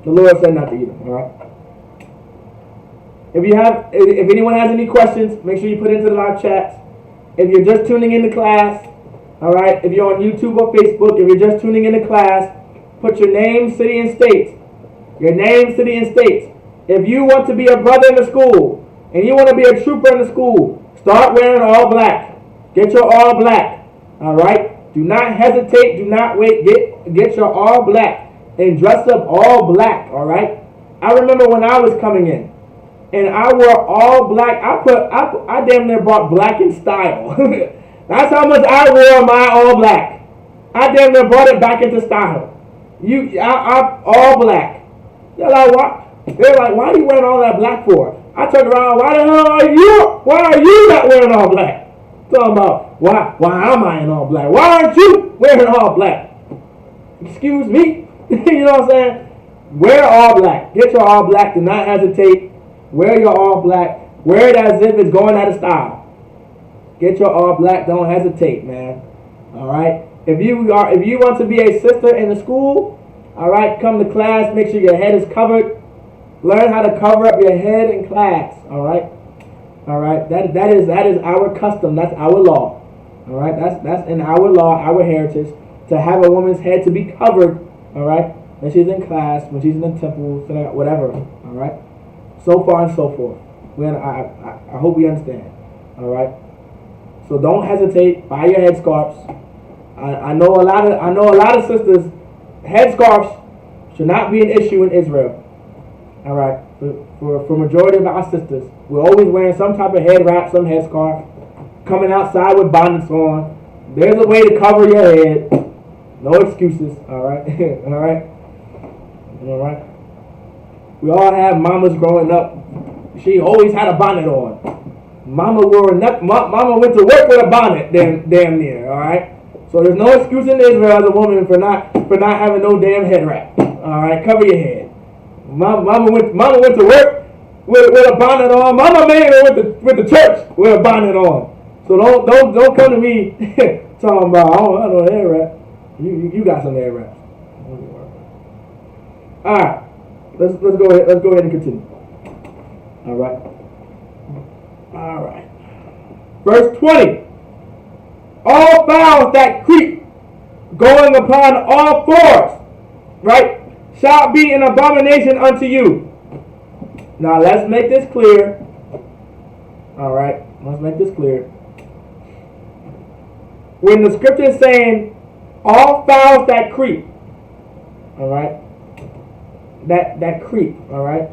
The Lord said not to eat them. All right. If anyone has any questions, make sure you put it into the live chats. If you're just tuning into class, all right. If you're on YouTube or Facebook, if you're just tuning into class, put your name, city, and state. Your name, city, and state. If you want to be a brother in the school and you want to be a trooper in the school, start wearing all black. Get your all black. All right. Do not hesitate. Do not wait. Get your all black. And dress up all black, all right? I remember when I was coming in, and I wore all black. I damn near bought black in style. That's how much I wore my all black. I damn near brought it back into style. I all black. They're like, what? They're like, why are you wearing all that black for? I turned around, why the hell are you? Why are you not wearing all black? Talking about why am I in all black? Why aren't you wearing all black? Excuse me. You know what I'm saying? Wear all black. Get your all black. Do not hesitate. Wear your all black. Wear it as if it's going out of style. Get your all black. Don't hesitate, man. All right. If you want to be a sister in the school, all right, come to class. Make sure your head is covered. Learn how to cover up your head in class. All right. All right. That is our custom. That's our law. All right. That's in our law, our heritage, to have a woman's head to be covered. All right, when she's in class, when she's in the temple, whatever. All right, so far and so forth. I hope we understand. All right, so don't hesitate. Buy your headscarves. I know a lot of sisters. Headscarves should not be an issue in Israel. All right, for majority of our sisters, we're always wearing some type of head wrap, some headscarf, coming outside with bonnets on. There's a way to cover your head. No excuses, all right? All right? All right? We all have mamas growing up. She always had a bonnet on. Mama went to work with a bonnet, damn near, all right? So there's no excuse in Israel as a woman for not having no damn head wrap. All right? Cover your head. Mama went to work with a bonnet on. Mama made it with the church with a bonnet on. So don't come to me talking about, I don't know, hair wrap. You got some hair wraps. All right, let's go ahead. Let's go ahead and continue. All right. Verse 20. All fowls that creep, going upon all fours, right, shall be an abomination unto you. Now let's make this clear. All right, let's make this clear. When the scripture is saying all fowls that creep, all right, that creep, all right,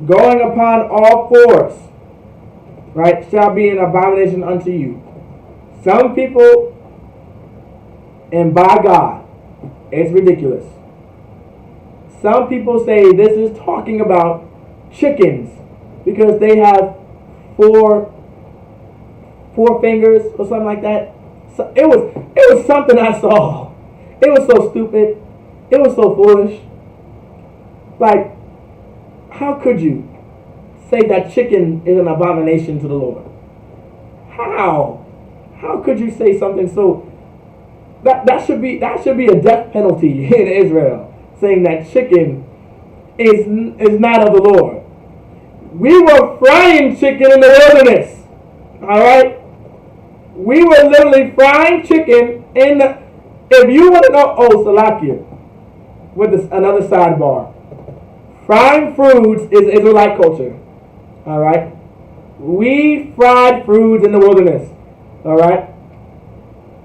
going upon all fours, right, shall be an abomination unto you. Some people, and by God, it's ridiculous. Some people say this is talking about chickens because they have four fingers or something like that. So it was something I saw. It was so stupid. It was so foolish. Like, how could you say that chicken is an abomination to the Lord? How? How could you say something so that should be a death penalty in Israel, saying that chicken is not of the Lord. We were frying chicken in the wilderness. All right, we were literally frying chicken in the. If you want to know, Salakia, with another sidebar, frying foods is Israelite culture. All right, we fried foods in the wilderness. All right,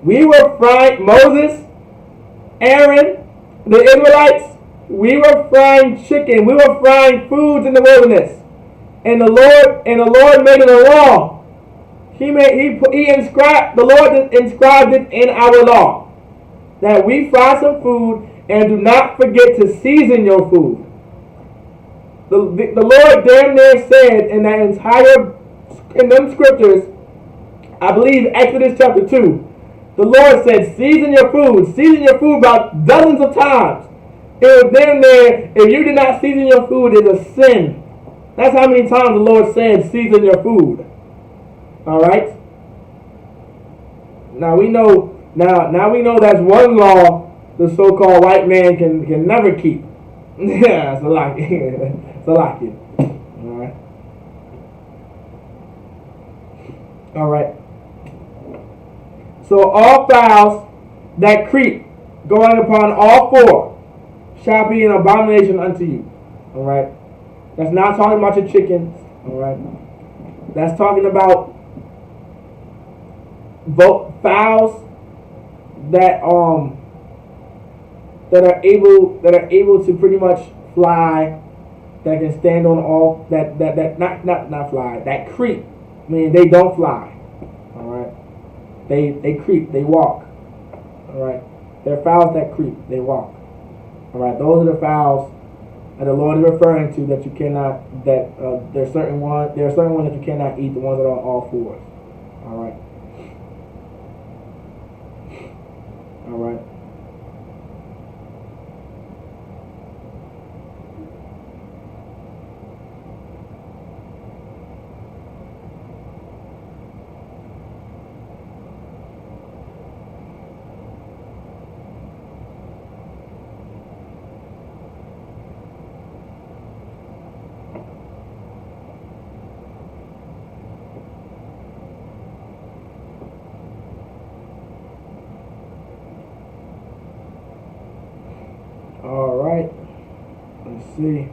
we were frying Moses, Aaron, the Israelites. We were frying chicken. We were frying foods in the wilderness, and the Lord made it a law. The Lord inscribed it in our law that we fry some food and do not forget to season your food. The Lord damn near said in them scriptures, I believe Exodus chapter 2, the Lord said, season your food about dozens of times. It was damn near, if you did not season your food, it's a sin. That's how many times the Lord said, season your food. All right. Now we know that's one law the so-called white man can never keep. Yeah, it's a lot. It's a lot. All right. All right. So all fowls that creep, going upon all four, shall be an abomination unto you. All right. That's not talking about your chickens. All right. That's talking about fowls that are able to pretty much fly, that can stand on all that not fly, that creep. I mean, they don't fly. All right. They creep, they walk. All right. They're fowls that creep, they walk. All right. Those are the fowls that the Lord is referring to that you cannot. There are certain ones that you cannot eat. The ones that are on all fours. All right. All right. All right. Let's see.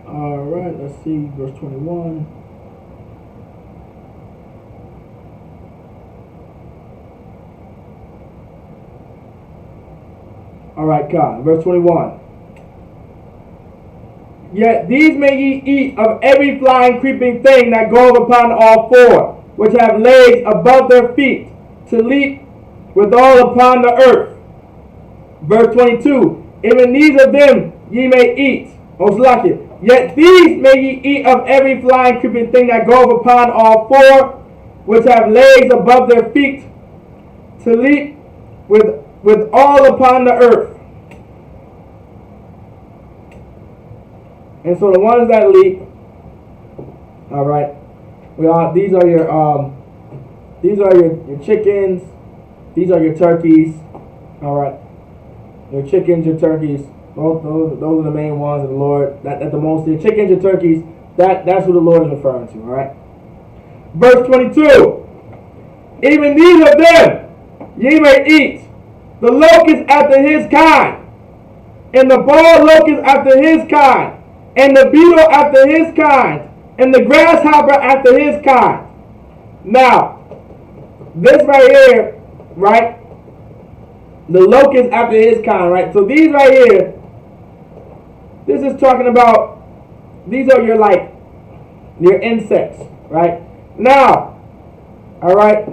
All right. Let's see. Verse 21. All right, God. Verse 21. Yet these may ye eat of every flying, creeping thing that goeth upon all four, which have legs above their feet, to leap withal upon the earth. Verse 22. Even these of them ye may eat. Most likely. Yet these may ye eat of every flying, creeping thing that goeth upon all four, which have legs above their feet, to leap with all upon the earth. And so the ones that leap, all right, these are your chickens, these are your turkeys, all right, your chickens, your turkeys, those are the main ones of the Lord. That the most, your chickens, your turkeys, that's who the Lord is referring to, all right. Verse 22. Even these of them ye may eat. The locust after his kind, and the bald locust after his kind, and the beetle after his kind, and the grasshopper after his kind. Now, this right here, right? The locust after his kind, right? So these right here, this is talking about, these are your insects, right? Now, all right,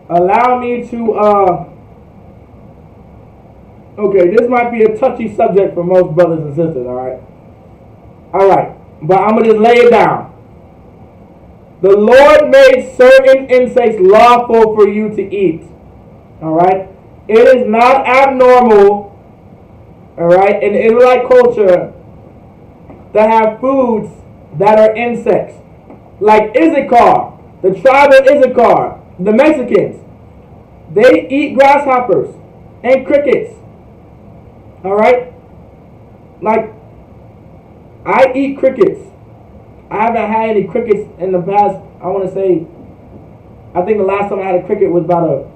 allow me to, okay, this might be a touchy subject for most brothers and sisters, all right? All right, but I'm going to just lay it down. The Lord made certain insects lawful for you to eat. All right? It is not abnormal, all right, in Israelite culture to have foods that are insects. Like Isupk, the tribe of Isupk, the Mexicans, they eat grasshoppers and crickets. All right? Like, I eat crickets. I haven't had any crickets in the past, I want to say, I think the last time I had a cricket was about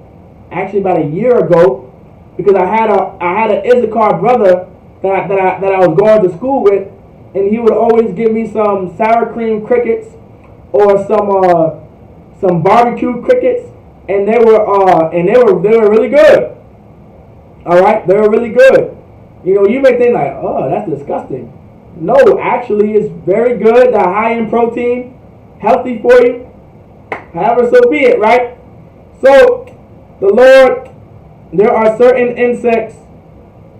a year ago, because I had an Isupk brother that I was going to school with, and he would always give me some sour cream crickets or some barbecue crickets, and they were really good. All right, they were really good. You know, you may think like, oh, that's disgusting. No, actually, it's very good. They're high in protein, healthy for you. However, so be it, right? So, the Lord, there are certain insects,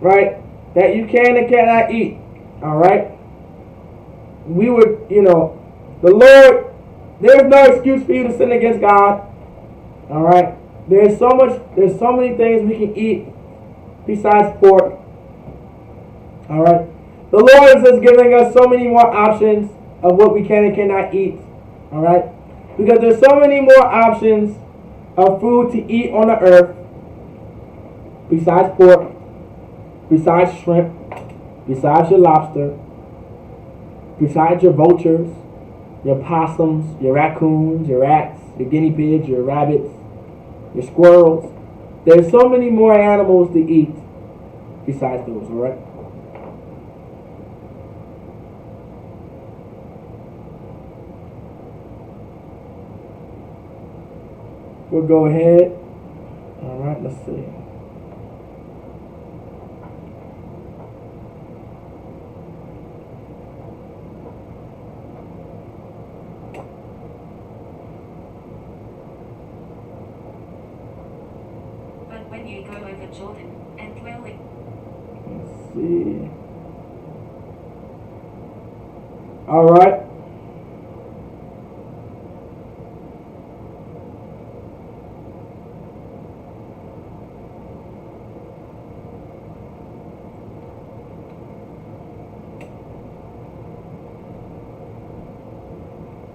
right, that you can and cannot eat. All right? We would, the Lord, there's no excuse for you to sin against God. All right? There's so many things we can eat besides pork. All right? The Lord is just giving us so many more options of what we can and cannot eat. All right? Because there's so many more options of food to eat on the earth besides pork, besides shrimp, besides your lobster, besides your vultures, your possums, your raccoons, your rats, your guinea pigs, your rabbits, your squirrels. There's so many more animals to eat besides those, all right? We'll go ahead. All right, let's see. But when you go over Jordan and dwell in. Let's see. All right.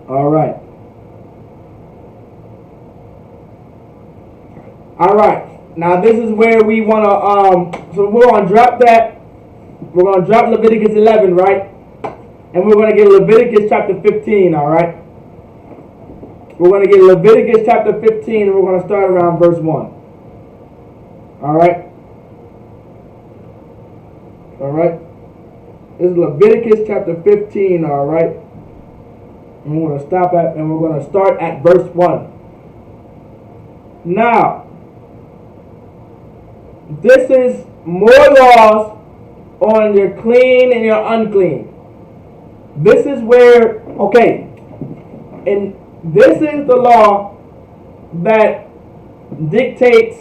All right. All right. Now this is where we want to, so we're going to drop that. We're going to drop Leviticus 11, right? And we're going to get Leviticus chapter 15, all right? We're going to get Leviticus chapter 15, and we're going to start around verse 1. All right? All right? This is Leviticus chapter 15, all right? And we're going to start at verse 1. Now, this is more laws on your clean and your unclean. This is where, okay, and this is the law that dictates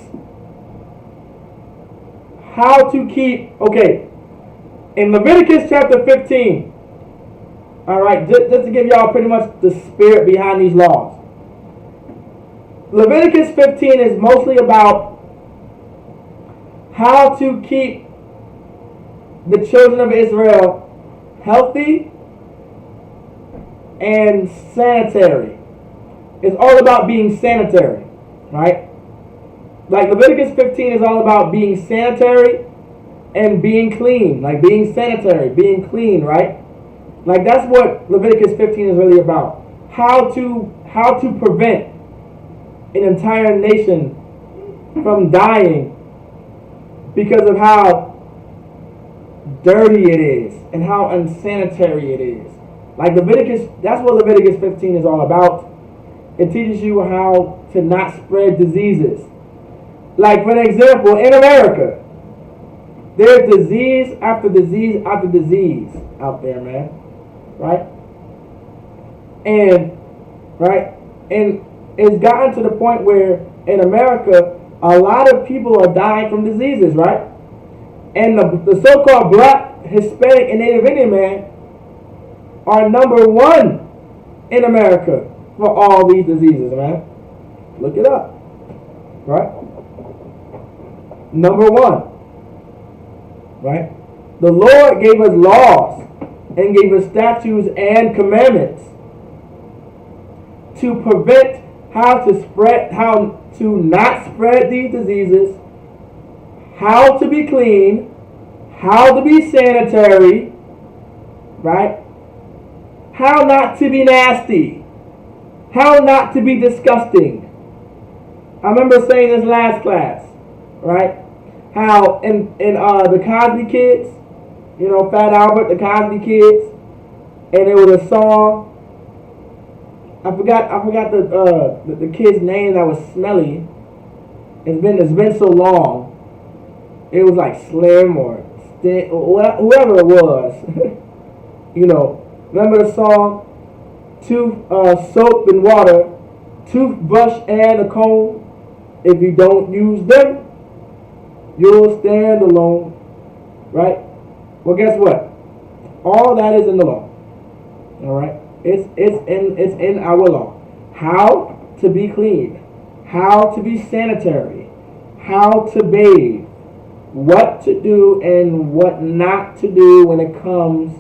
how to keep, okay, in Leviticus chapter 15, all right, just to give y'all pretty much the spirit behind these laws. Leviticus 15 is mostly about how to keep the children of Israel healthy and sanitary. It's all about being sanitary, right? Like Leviticus 15 is all about being sanitary and being clean, like being sanitary, being clean, right? Like that's what Leviticus 15 is really about. How to prevent an entire nation from dying because of how dirty it is and how unsanitary it is. Like Leviticus, that's what Leviticus 15 is all about. It teaches you how to not spread diseases. Like for an example, in America, there's disease after disease after disease out there, man. Right? And it's gotten to the point where in America, a lot of people are dying from diseases, right? And the so-called black, Hispanic, and Native Indian man are number one in America for all these diseases, man? Look it up. Right? Number one. Right? The Lord gave us laws and gave us statutes and commandments to prevent how to not spread these diseases, how to be clean, how to be sanitary, right? How not to be nasty, how not to be disgusting. I remember saying this last class, right? How in the Cosby Kids, you know, Fat Albert, the Cosby Kids, and there was a song. I forgot the kid's name that was smelly. It's been so long. It was like Slim or Stin, or whoever it was. You know, remember the song? Soap and water, toothbrush and a comb. If you don't use them, you'll stand alone. Right? Well, guess what? All that is in the law. All right. It's in our law. How to be clean, how to be sanitary, how to bathe, what to do and what not to do when it comes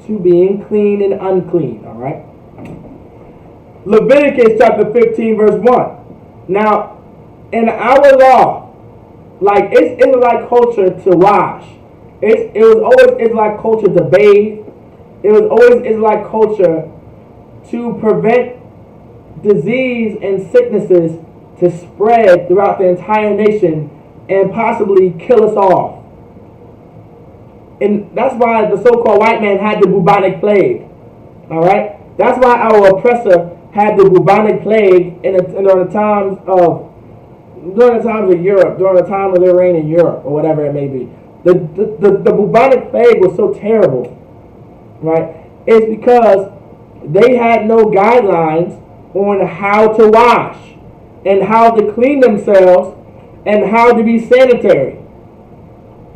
to being clean and unclean. All right. Leviticus chapter 15 verse 1. Now, in our law, like it's Israelite culture to wash. It was always Israelite culture to bathe. It was always Israelite culture to prevent disease and sicknesses to spread throughout the entire nation and possibly kill us all. And that's why the so-called white man had the bubonic plague. All right? That's why our oppressor had the bubonic plague during the times of Europe, during the time of their reign in Europe, or whatever it may be. The bubonic plague was so terrible, right? It's because they had no guidelines on how to wash and how to clean themselves and how to be sanitary.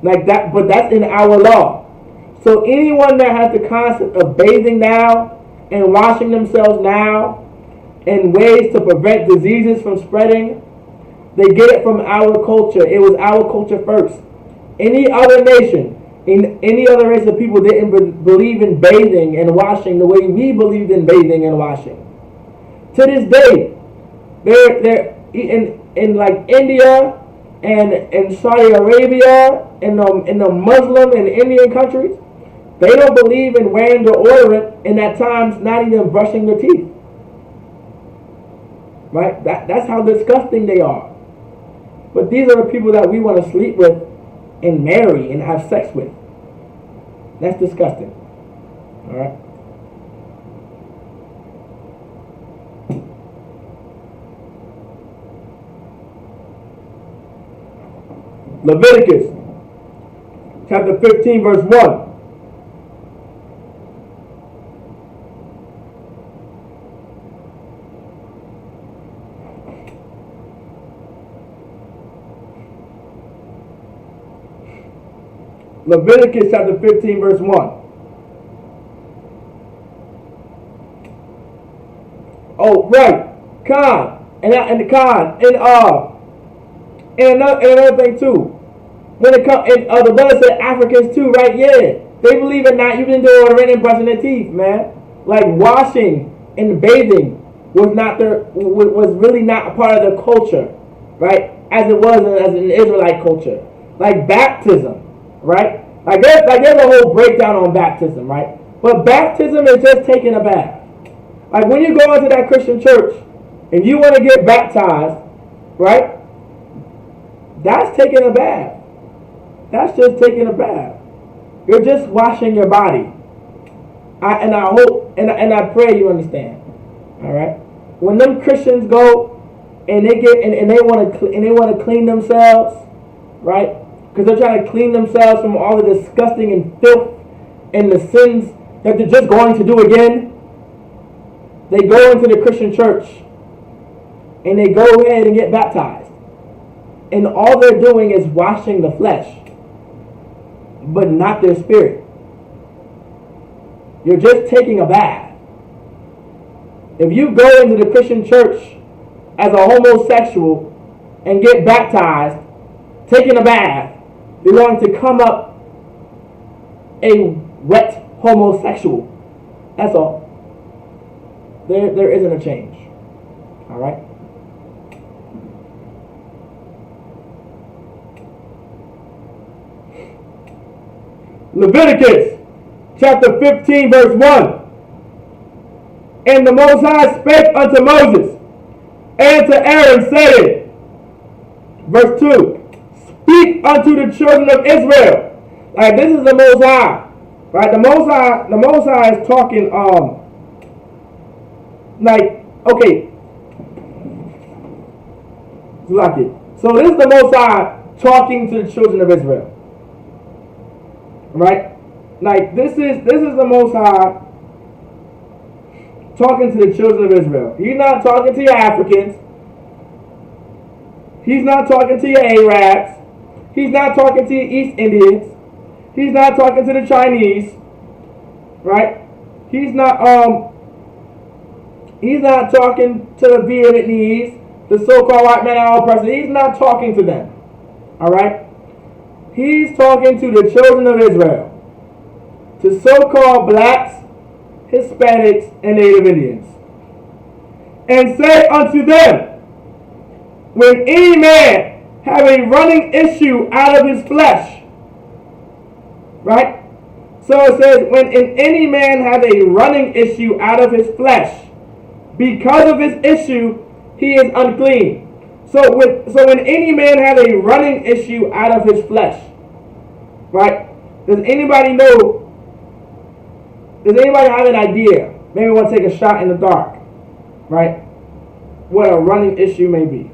Like that, but that's in our law. So anyone that has the concept of bathing now and washing themselves now and ways to prevent diseases from spreading, they get it from our culture. It was our culture first. Any other nation, in any other race of people didn't believe in bathing and washing the way we believed in bathing and washing. To this day, they're in like India and in Saudi Arabia and in the Muslim and Indian countries, they don't believe in wearing deodorant and at times not even brushing their teeth. Right? That's how disgusting they are. But these are the people that we want to sleep with and marry and have sex with. That's disgusting. All right? Leviticus chapter 15 verse 1. Leviticus chapter 15 verse 1. Oh, right. And another thing too. When it comes, the brother said Africans too, right? Yeah, they believe in not using deodorant and brushing their teeth, man. Like washing and bathing was really not a part of their culture, right? As it was as an Israelite culture. Like baptism, right? Like there's a whole breakdown on baptism, right? But baptism is just taking a bath. Like when you go into that Christian church and you want to get baptized, right? That's taking a bath. That's just taking a bath. You're just washing your body. I hope and I pray you understand. All right. When them Christians go and they get and they want to clean themselves, right? Because they're trying to clean themselves from all the disgusting and filth and the sins that they're just going to do again. They go into the Christian church and they go ahead and get baptized. And all they're doing is washing the flesh, but not their spirit. You're just taking a bath. If you go into the Christian church as a homosexual and get baptized, taking a bath, you're going to come up a wet homosexual. That's all. There isn't a change. All right. Leviticus chapter 15 verse 1. And the Most High spake unto Moses and to Aaron, saying, verse 2, speak unto the children of Israel. Like, this is the Most High. Right? The Most High is talking, like, okay. Like it. So this is the Most High talking to the children of Israel. Right? Like, this is the Most High talking to the children of Israel. He's not talking to your Africans. He's not talking to your Arabs. He's not talking to your East Indians. He's not talking to the Chinese. Right? He's not talking to the Vietnamese, the so-called white man and all person. He's not talking to them. Alright? He's talking to the children of Israel. To so-called blacks, Hispanics, and Native Indians. And say unto them, when any man have a running issue out of his flesh. Right? So it says, when any man have a running issue out of his flesh, because of his issue, he is unclean. So when any man have a running issue out of his flesh, right? Does anybody know? Does anybody have an idea? Maybe want to take a shot in the dark, right? What a running issue may be.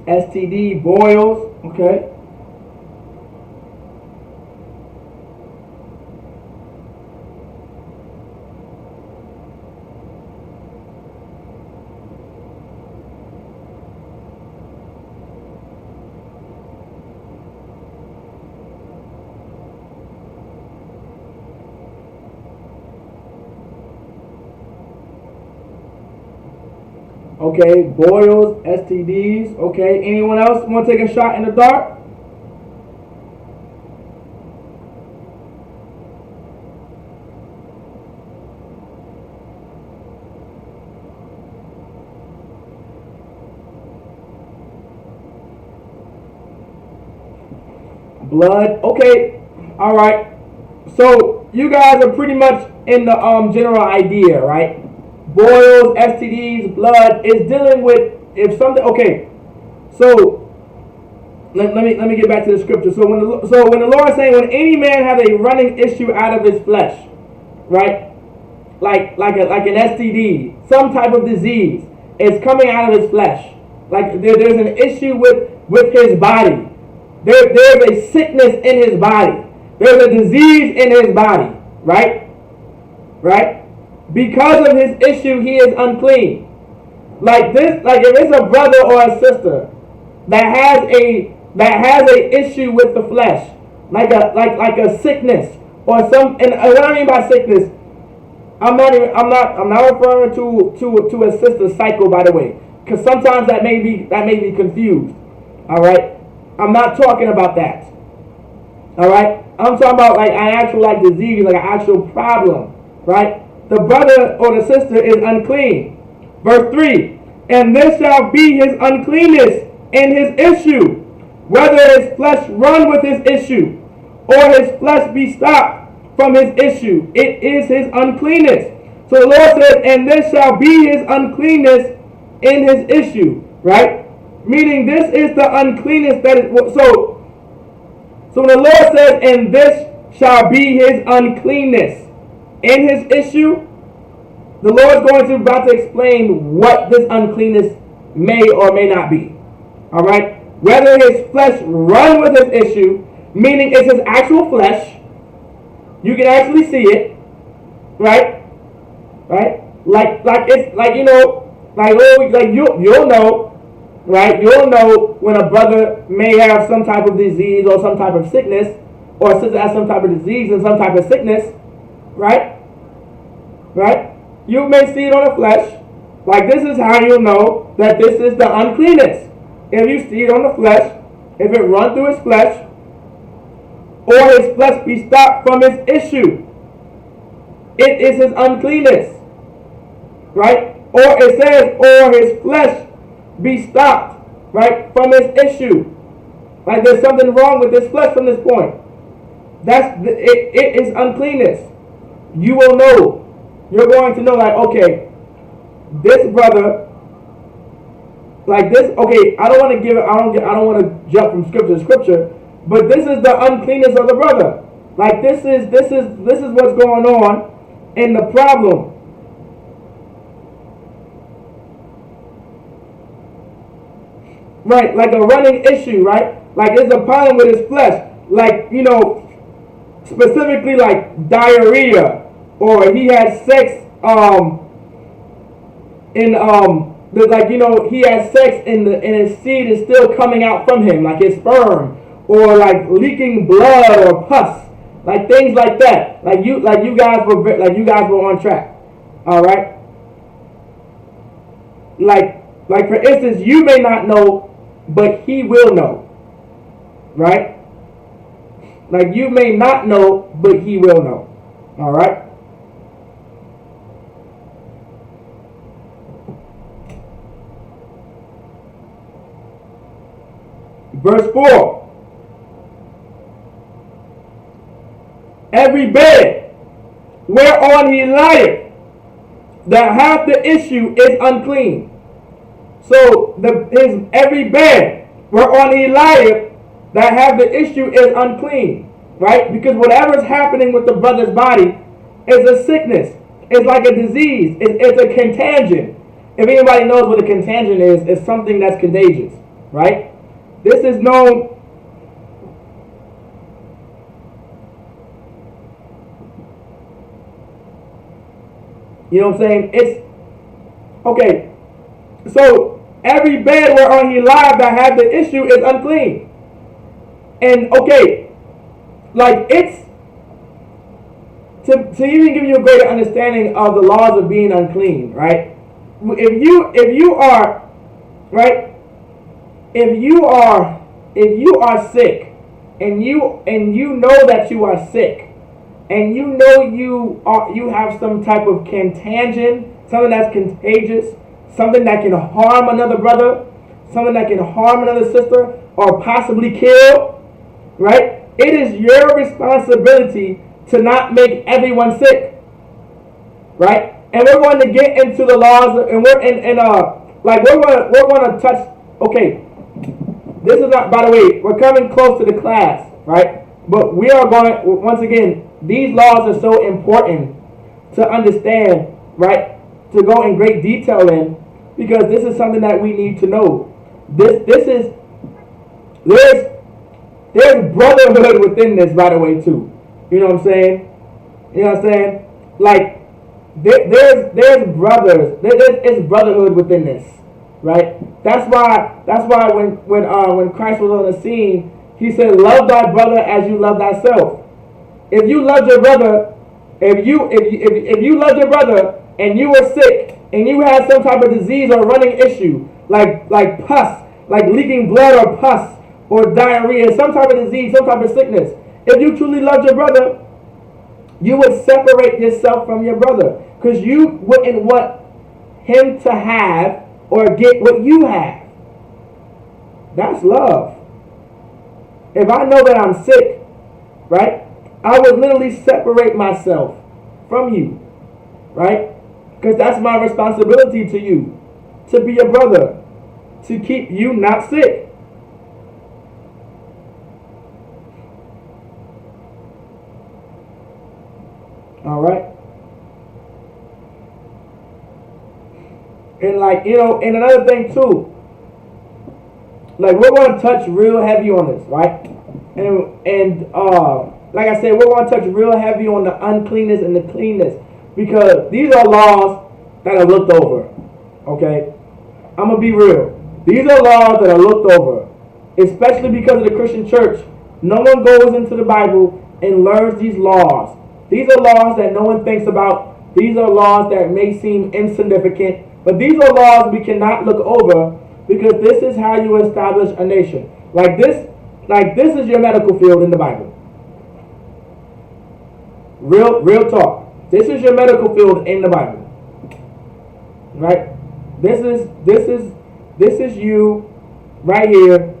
STD, boils, okay. Okay, boils, STDs. Okay, anyone else want to take a shot in the dark? Blood. Okay, all right. So you guys are pretty much in the general idea, right? Boils, STDs, blood is dealing with if something. Okay, so let me get back to the scripture. So when the Lord is saying, when any man have a running issue out of his flesh, right, like an STD, some type of disease is coming out of his flesh. Like there's an issue with his body. There's a sickness in his body. There's a disease in his body, right? Right? Because of his issue, he is unclean. Like this, like if it's a brother or a sister that has a issue with the flesh, like a sickness or some. And what I mean by sickness, I'm not referring to a sister's cycle, by the way, because sometimes that may be confused. All right, I'm not talking about that. All right, I'm talking about like an actual disease, like an actual problem, right? The brother or the sister is unclean. Verse 3, and this shall be his uncleanness in his issue, whether his flesh run with his issue, or his flesh be stopped from his issue. It is his uncleanness. So the Lord says, and this shall be his uncleanness in his issue, right? Meaning this is the uncleanness that is, so when the Lord says, and this shall be his uncleanness in his issue, The Lord's going to about to explain what this uncleanness may or may not be. All right? Whether his flesh run with his issue, meaning it's his actual flesh, you can actually see it, right? Right? Like it's like you'll know, right? You'll know when a brother may have some type of disease or some type of sickness, or a sister has some type of disease and some type of sickness, right? Right? You may see it on the flesh. Like this is how you'll know that this is the uncleanness. If you see it on the flesh, if it run through his flesh, or his flesh be stopped from his issue, it is his uncleanness. Right? Or it says, or his flesh be stopped, right, from his issue. Like there's something wrong with his flesh from this point. It is uncleanness. You will know. You're going to know, like, okay, this brother, like this. Okay, I don't want to give it. I don't want to jump from scripture to scripture. But this is the uncleanness of the brother. Like this is what's going on in the problem. Right, like a running issue, right? Like there's a problem with his flesh. Like, specifically like diarrhea, or he had sex he had sex and his seed is still coming out from him, like his sperm, or like leaking blood or pus, like things like that. Like you guys were on track. All right. Like for instance, you may not know, but he will know. Right? Like you may not know, but he will know. All right? Verse 4. Every bed whereon he lieth, that hath the issue is unclean. So every bed whereon he lieth, that have the issue is unclean, right? Because whatever is happening with the brother's body is a sickness. It's like a disease. It's a contagion. If anybody knows what a contagion is, it's something that's contagious, right? This is known. You know what I'm saying? It's okay. So every bed whereon he lieth that have the issue is unclean. And okay, like it's to even give you a greater understanding of the laws of being unclean, right? If you are right, if you are sick, and you know that you are sick, and you know you have some type of contagion, something that's contagious, something that can harm another brother, something that can harm another sister, or possibly kill. Right? It is your responsibility to not make everyone sick. Right? And we're going to get into the laws, and we're going to touch. Okay, this is not. By the way, we're coming close to the class, right? But we are going once again. These laws are so important to understand, right? To go in great detail in, because this is something that we need to know. There's brotherhood within this, by the way, too. You know what I'm saying? You know what I'm saying? Like, there's brothers. It's brotherhood within this, right? That's why when Christ was on the scene, he said, "Love thy brother as you love thyself." If you loved your brother, if you loved your brother and you were sick and you had some type of disease or running issue, like pus, like leaking blood or pus, or diarrhea, some type of disease, some type of sickness. If you truly loved your brother, you would separate yourself from your brother, because you wouldn't want him to have or get what you have. That's love. If I know that I'm sick, right, I would literally separate myself from you, right? Because that's my responsibility to you, to be a brother, to keep you not sick. All right. And like, and another thing too, like we're going to touch real heavy on this, right? And like I said, we're going to touch real heavy on the uncleanness and the cleanness, because these are laws that are looked over. Okay, I'm gonna be real. These are laws that are looked over, especially because of the Christian church. No one goes into the Bible and learns these laws. These are laws that no one thinks about. These are laws that may seem insignificant, but these are laws we cannot look over, because this is how you establish a nation. Like this is your medical field in the Bible. Real talk. This is your medical field in the Bible. Right? This is you right here.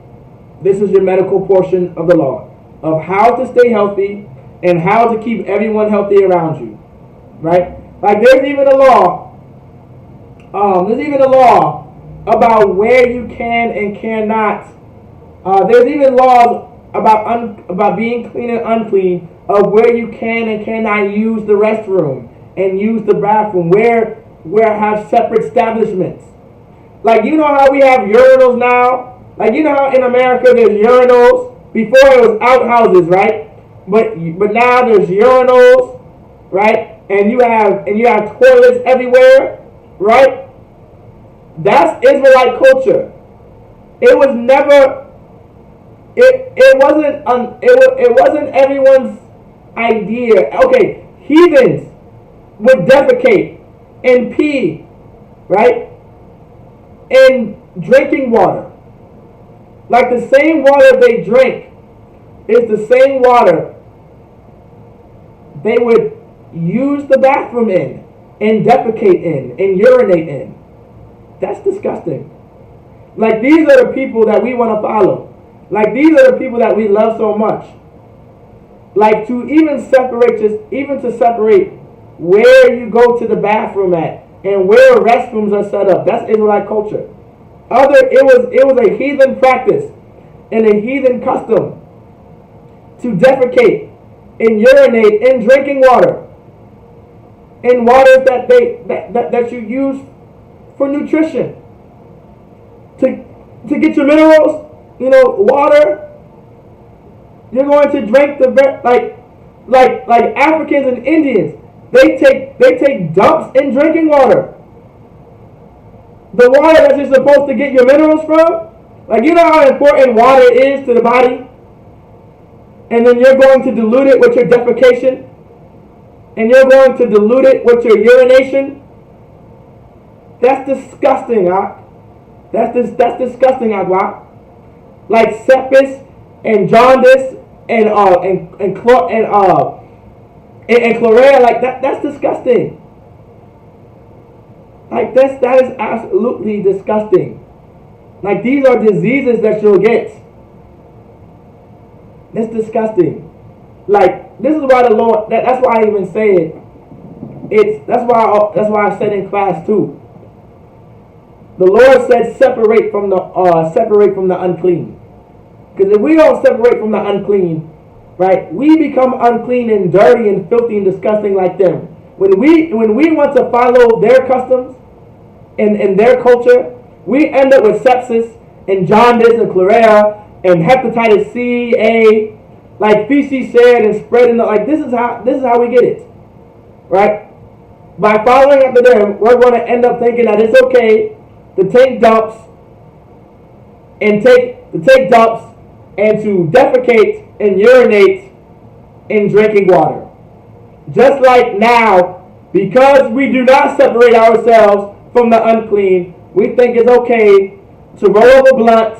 This is your medical portion of the law of how to stay healthy and how to keep everyone healthy around you. Right? Like there's even a law about where you can and cannot. There's even laws about being clean and unclean, of where you can and cannot use the restroom and use the bathroom, where have separate establishments. Like, you know how we have urinals now? Like, you know how in America there's urinals? Before it was outhouses, right? But now there's urinals, right? And you have toilets everywhere, right? That's Israelite culture. It was never. It wasn't everyone's idea. Okay, heathens would defecate and pee, right? In drinking water. Like the same water they drink is the same water they would use the bathroom in and defecate in and urinate in. That's disgusting. Like these are the people that we want to follow. Like these are the people that we love so much. Like to separate where you go to the bathroom at and where restrooms are set up. That's Israelite culture. It was a heathen practice and a heathen custom to defecate and urinate in drinking water, in waters that you use for nutrition, to get your minerals. Water. You're going to drink like Africans and Indians. They take dumps in drinking water. The water that you're supposed to get your minerals from. Like, you know how important water is to the body? And then you're going to dilute it with your defecation? And you're going to dilute it with your urination? That's disgusting, Ak. That's disgusting, Ak. Like sepsis and jaundice and chlorella, like that's disgusting. Like that is absolutely disgusting. Like these are diseases that you'll get. That's disgusting. Like this is why the Lord. That's why I even say it. That's why I said in class too. The Lord said separate from the unclean. Because if we don't separate from the unclean, right, we become unclean and dirty and filthy and disgusting like them. When we want to follow their customs and their culture, we end up with sepsis and jaundice and chlorella and hepatitis C, A, like feces said, and spreading. Like this is how we get it, right? By following after them, we're going to end up thinking that it's okay to take dumps and to defecate and urinate in drinking water. Just like now, because we do not separate ourselves from the unclean, we think it's okay to roll up a blunt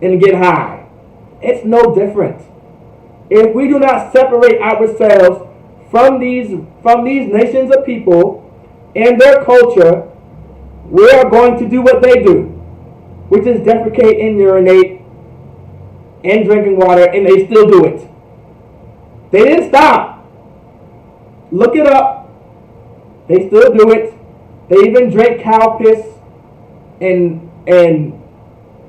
and get high. It's no different. If we do not separate ourselves from these nations of people and their culture, we are going to do what they do, which is defecate and urinate in drinking water, and they still do it. They didn't stop. Look it up. They still do it. They even drink cow piss and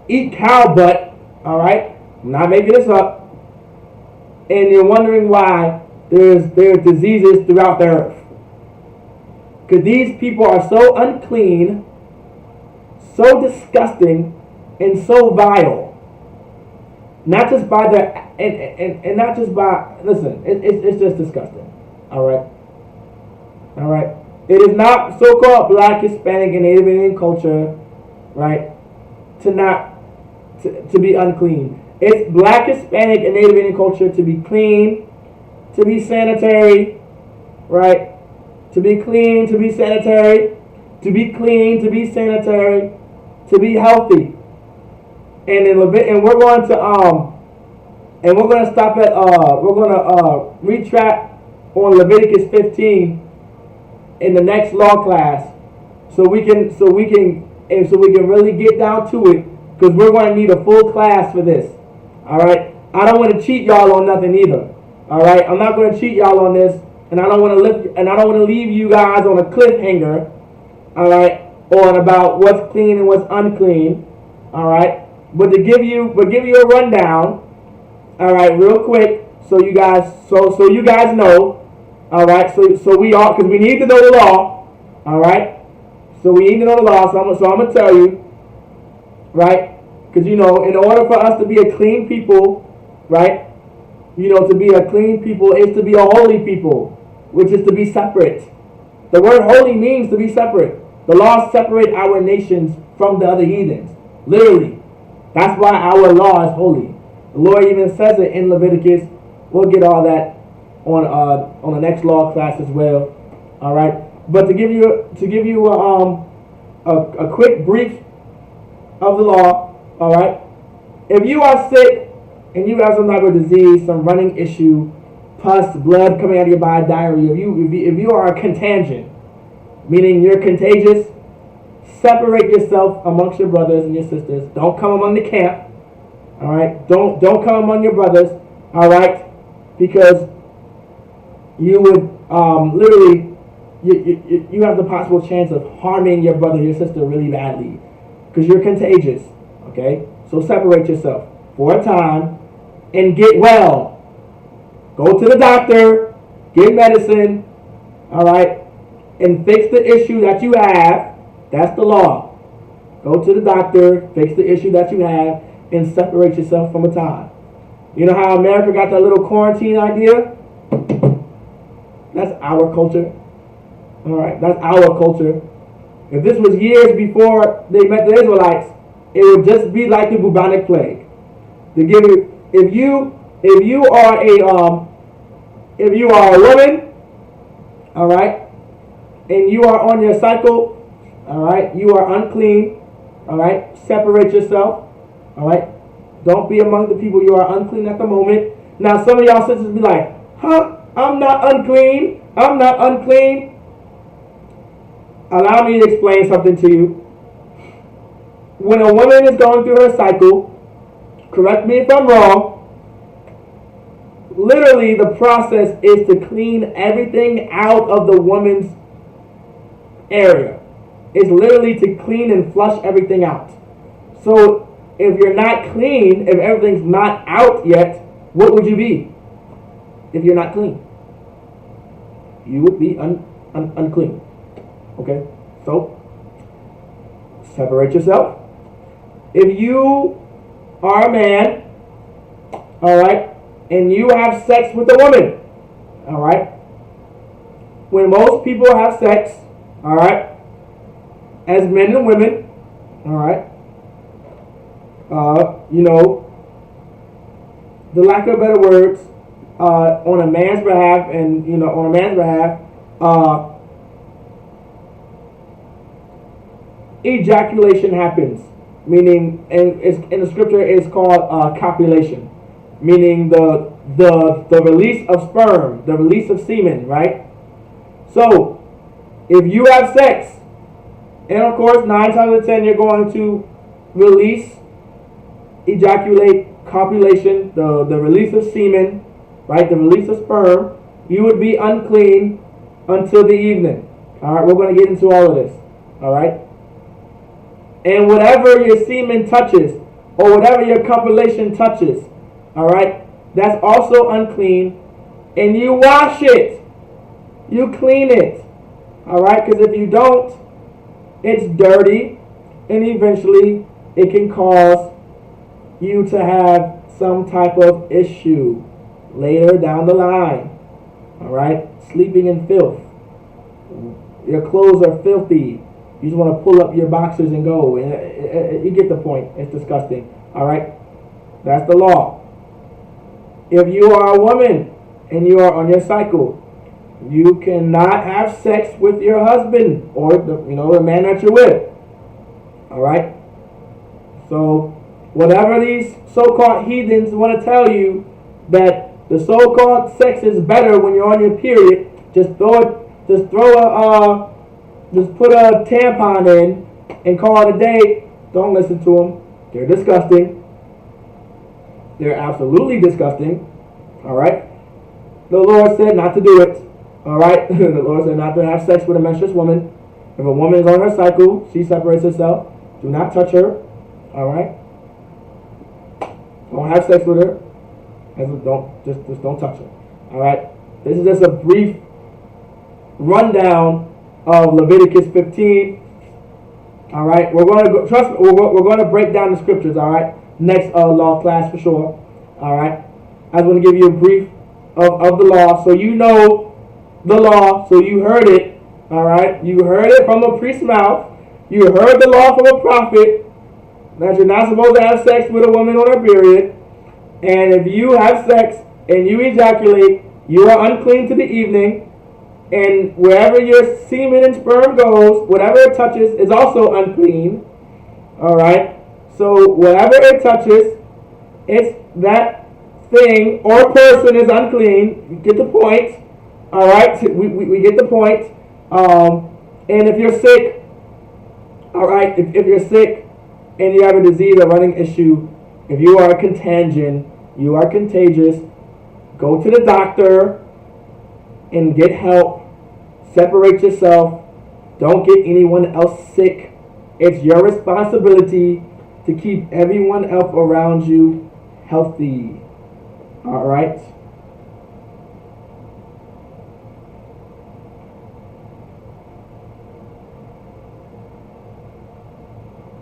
eat cow butt. All right, I'm not making this up. And you're wondering why there's diseases throughout the earth. Because these people are so unclean, so disgusting, and so vile. Not just by their and not just by listen. It's just disgusting. All right. It is not so-called Black, Hispanic, and Native Indian culture, right? To be unclean. It's Black, Hispanic, and Native Indian culture to be clean, to be sanitary, right? To be clean, to be sanitary, to be clean, to be sanitary, to be healthy. And we're going to stop at we're going to retract on Leviticus 15 in the next law class, so we can really get down to it, because we're going to need a full class for this. All right, I don't want to cheat y'all on nothing either. All right, I'm not going to cheat y'all on this, and I don't want to leave you guys on a cliffhanger. All right, on about what's clean and what's unclean. All right, but to give you a rundown. All right, real quick, so you guys know. All right, so we all, because we need to know the law. All right, so we need to know the law. So I'm gonna tell you, right? Because in order for us to be a clean people, right? To be a clean people is to be a holy people, which is to be separate. The word holy means to be separate. The laws separate our nations from the other heathens. Literally, that's why our law is holy. The Lord even says it in Leviticus. We'll get all that on the next law class as well. All right, but to give you a quick brief of the law. All right, if you are sick and you have some type of disease, some running issue, pus, blood coming out of your body, diarrhea, if you are a contagion, meaning you're contagious, separate yourself amongst your brothers and your sisters. Don't come among the camp. All right, don't come among your brothers. All right, because you would literally you have the possible chance of harming your brother or your sister really badly, because you're contagious. Okay, so separate yourself for a time and get well. Go to the doctor, get medicine. All right, and fix the issue that you have. That's the law. Go to the doctor, fix the issue that you have, and separate yourself from a time. You know how America got that little quarantine idea? That's our culture. All right, that's our culture. If this was years before they met the Israelites, it would just be like the bubonic plague. To give you, if you are a woman, all right, and you are on your cycle, all right, you are unclean, all right, separate yourself, all right. Don't be among the people you are unclean at the moment. Now, some of y'all sisters be like, huh? I'm not unclean. I'm not unclean. Allow me to explain something to you. When a woman is going through her cycle, correct me if I'm wrong, literally the process is to clean everything out of the woman's area. It's literally to clean and flush everything out. So if you're not clean, if everything's not out yet, what would you be if you're not clean? You would be unclean. Okay? So, separate yourself. If you are a man, all right, and you have sex with a woman, all right, when most people have sex, all right, as men and women, all right, the lack of better words, on a man's behalf, ejaculation happens, meaning, and in the scripture it's called copulation, meaning the release of sperm, the release of semen, right? So, if you have sex, and of course 9 times out of 10 you're going to release, ejaculate, copulation, the release of semen, right, the release of sperm, you would be unclean until the evening. All right, we're going to get into all of this. All right, and whatever your semen touches, or whatever your copulation touches, all right, that's also unclean, and you wash it, you clean it. All right, because if you don't, it's dirty, and eventually it can cause you to have some type of issue later down the line. All right, sleeping in filth. Your clothes are filthy. You just want to pull up your boxers and go. You get the point. It's disgusting. All right, that's the law. If you are a woman and you are on your cycle, you cannot have sex with your husband or the man that you're with. All right. So whatever these so-called heathens want to tell you that the so-called sex is better when you're on your period, just put a tampon in and call it a day. Don't listen to them. They're disgusting. They're absolutely disgusting. All right. The Lord said not to do it. All right. The Lord said not to have sex with a menstruous woman. If a woman is on her cycle, she separates herself. Do not touch her. All right. Don't have sex with her. Just don't touch her. All right. This is just a brief rundown of Leviticus 15. All right. We're going to go. Trust me. We're going to break down the scriptures. All right. Next law class for sure. All right. I want to give you a brief of the law, so you know the law, so you heard it. All right. You heard it from a priest's mouth. You heard the law from a prophet that you're not supposed to have sex with a woman on her period. And if you have sex and you ejaculate, you are unclean to the evening. And wherever your semen and sperm goes, whatever it touches is also unclean. All right. So whatever it touches, it's that thing or person is unclean. You get the point. All right. We get the point. And if you're sick, all right, if you're sick and you have a disease, a running issue, if you are contagious, go to the doctor and get help. Separate yourself. Don't get anyone else sick. It's your responsibility to keep everyone else around you healthy. All right?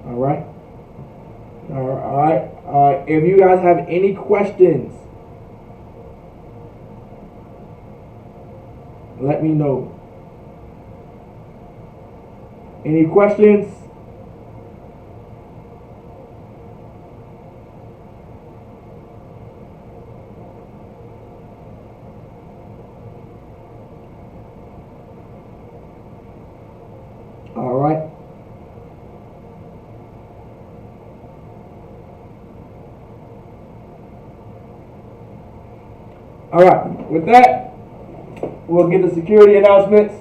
All right. All right. If you guys have any questions, let me know. Any questions? All right. All right. With that, we'll get the security announcements.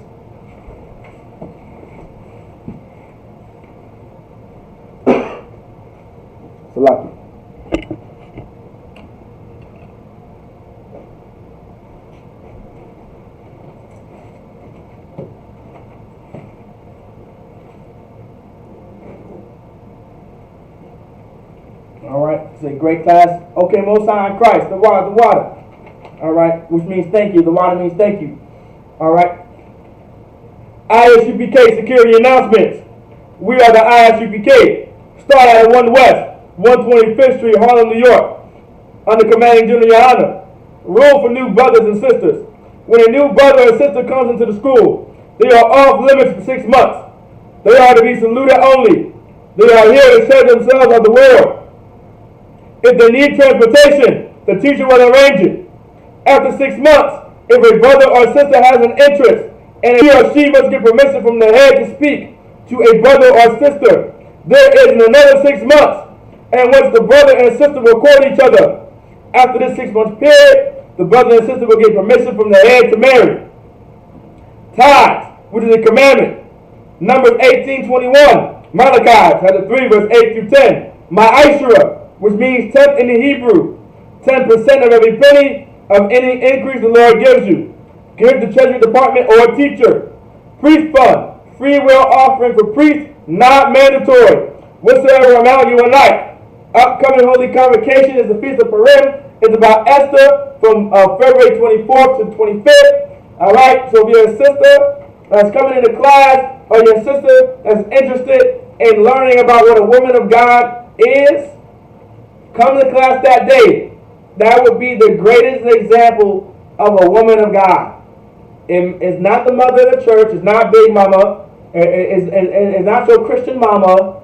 Salaki. All right. It's a great class. Okay, Most High in Christ. The water. All right, which means thank you. The water means thank you. All right. Isupk security announcements. We are the Isupk. Start at 1 West, 125th Street, Harlem, New York. Under commanding Junior Yana. Rule for new brothers and sisters. When a new brother or sister comes into the school, they are off limits for 6 months. They are to be saluted only. They are here to show themselves of the world. If they need transportation, the teacher will arrange it. After 6 months, if a brother or sister has an interest, and he or she must get permission from the head to speak to a brother or sister, there is another 6 months, and once the brother and sister will court each other. After this 6 month period, the brother and sister will get permission from the head to marry. Tithes, which is a commandment. Numbers 18:21. Malachi chapter 3 verse 8 through 10. Ma'ashra, which means tenth in the Hebrew. 10% of every penny of any increase the Lord gives you. Give the treasury department or a teacher. Priest fund, free will offering for priests, not mandatory. Whatsoever amount you would like. Upcoming holy convocation is the Feast of Purim. It's about Esther from February 24th to 25th. All right, so if you're a sister that's coming into class, or your sister that's interested in learning about what a woman of God is, come to class that day. That would be the greatest example of a woman of God. It's not the mother of the church. It's not Big Mama. It's not your Christian mama.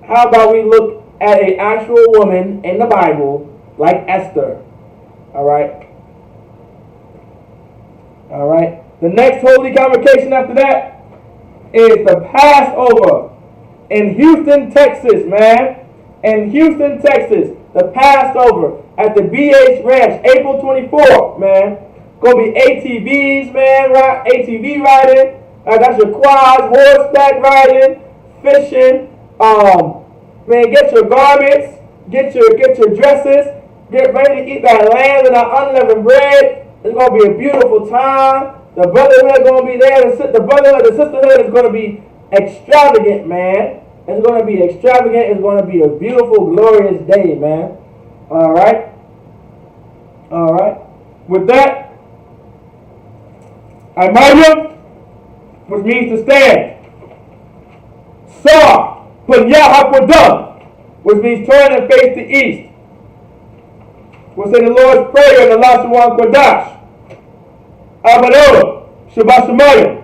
How about we look at an actual woman in the Bible like Esther? All right. All right. The next holy convocation after that is the Passover in Houston, Texas, man. In Houston, Texas, the Passover at the BH Ranch, April 24th, man. Gonna be ATVs, man, ATV riding. That's your quads, horseback riding, fishing. Man, get your garments, get your dresses, get ready to eat that lamb and that unleavened bread. It's gonna be a beautiful time. The brotherhood is gonna be there. The brotherhood, the sisterhood is gonna be extravagant, man. It's going to be extravagant. It's going to be a beautiful, glorious day, man. All right. All right. With that, Imaya, which means to stand. Saw, Punyahapadam, which means turn and face the east. We'll say the Lord's Prayer in the Lashawan Kodash. Abadola, Shabashamaya,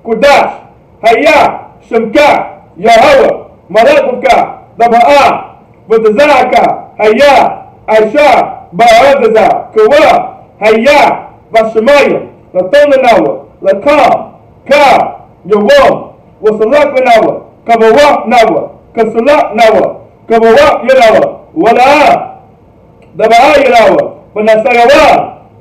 Kodash, Hayah, Shamka, Yahweh, Malakuka, Daba'a, Batazaka, Hayah, Aisha, Ba'adaza, Kawa, Hayah, Bashamaya, Latonanawa, Lakam, Ka, Yawam, Wasalakanawa, Kabawak Nawa, Kasalak Nawa, Kabawak Yanawa, Wala'a, Daba'a Yanawa, Banasagawa,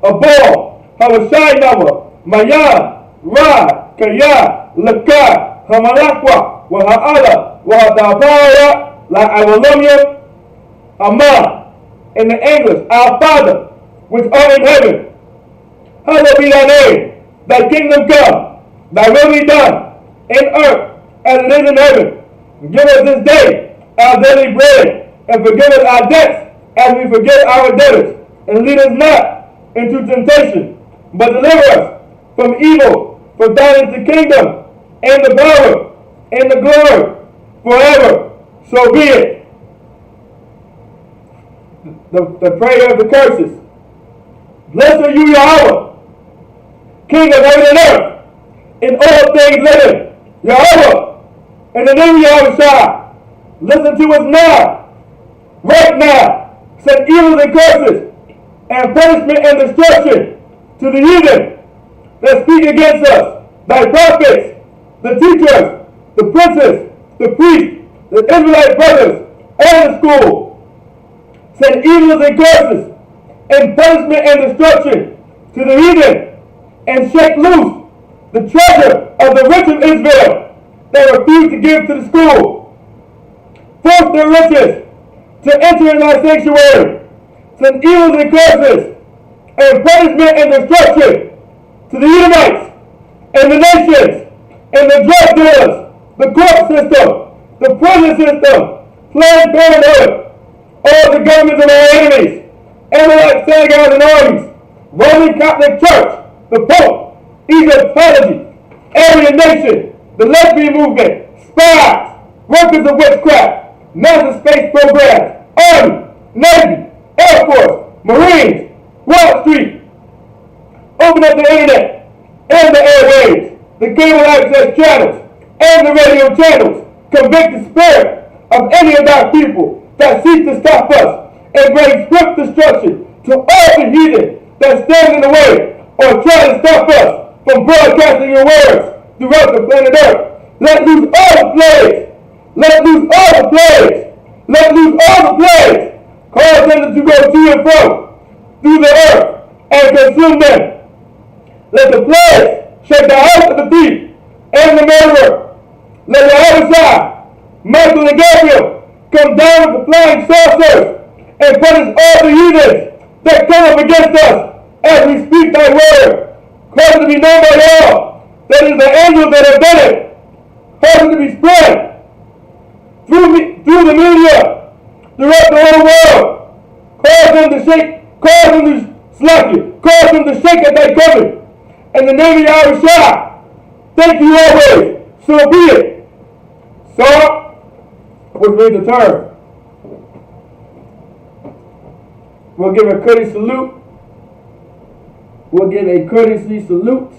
Abo, Hawashai Nawa, Maya, Ra, Kaya, Laka, Hamalakwa, Waha'ala, Wahadabara, like I will love you, Amma, in the English, our Father, which art in heaven, hallowed be thy name, thy kingdom come, thy will be done, in earth as it is in heaven. Give us this day our daily bread, and forgive us our debts as we forgive our debtors. And lead us not into temptation, but deliver us from evil. For thine is the kingdom, and the power, and the glory, forever. So be it. The prayer of the curses. Blessed are you, Yahweh, King of heaven and earth, in all things living. Yahweh, in the name of Yahweh, listen to us now, right now. Send evils and curses, and punishment and destruction to the heathen that speak against us, thy prophets, the teachers, the princes, the priests, the Israelite brothers, and the school. Send evils and curses, and punishment and destruction to the heathen, and shake loose the treasure of the rich of Israel that refuse to give to the school. Force their riches to enter in thy sanctuary. Send evils and curses, and punishment and destruction to the Edomites, and the nations, and the drug dealers, the court system, the prison system, Planned Parenthood, all the governments of our enemies, Amalek, synagogues, and armies, Roman Catholic Church, the Pope, Egyptology, Aryan Nation, the lesbian movement, spies, workers of witchcraft, NASA space programs, Army, Navy, Air Force, Marines, Wall Street. Open up the internet and the airwaves, the cable access channels, and the radio channels. Convict the spirit of any of our people that seek to stop us and bring swift destruction to all the heathen that stand in the way or try to stop us from broadcasting your words throughout the planet Earth. Let loose all the plagues. Let loose all the plagues. Let loose all the plagues. Cause them to go to and fro through the earth and consume them. Let the plagues shake the house of the thief and the murderer. Let the other side, Michael and Gabriel, come down with the flying saucers and punish all the heathens that come up against us as we speak thy word. Cause it to be known by all that it is the angels that have done it. Cause it to be spread through the media throughout the whole world. Cause them to shake, cause them to slack you, cause them to shake at thy coming. In the name of Yahushua, Thank you always. So be it. So, which means the term. We'll give a courteous salute. We'll give a courtesy salute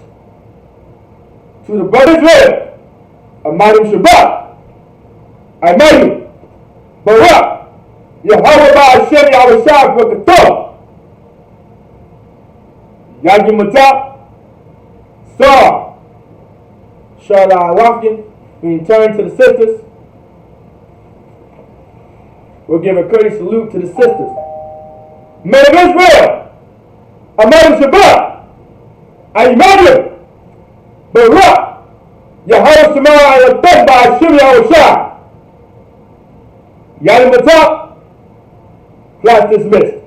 to the brothers here. Amadim Shabbat. Amadim. Barak. Yahweh Ba'ashem Yahushua B'Kator. Yagi Matap. Sar. Sharla Wafkin. We turn to the sisters. We'll give a courteous salute to the sisters. Men of Israel. Amadim Shabbat. Amadim. Barak. Yahweh Shema Yahushua Ba'ashem Yahushua. Yagi Matap. Class dismissed.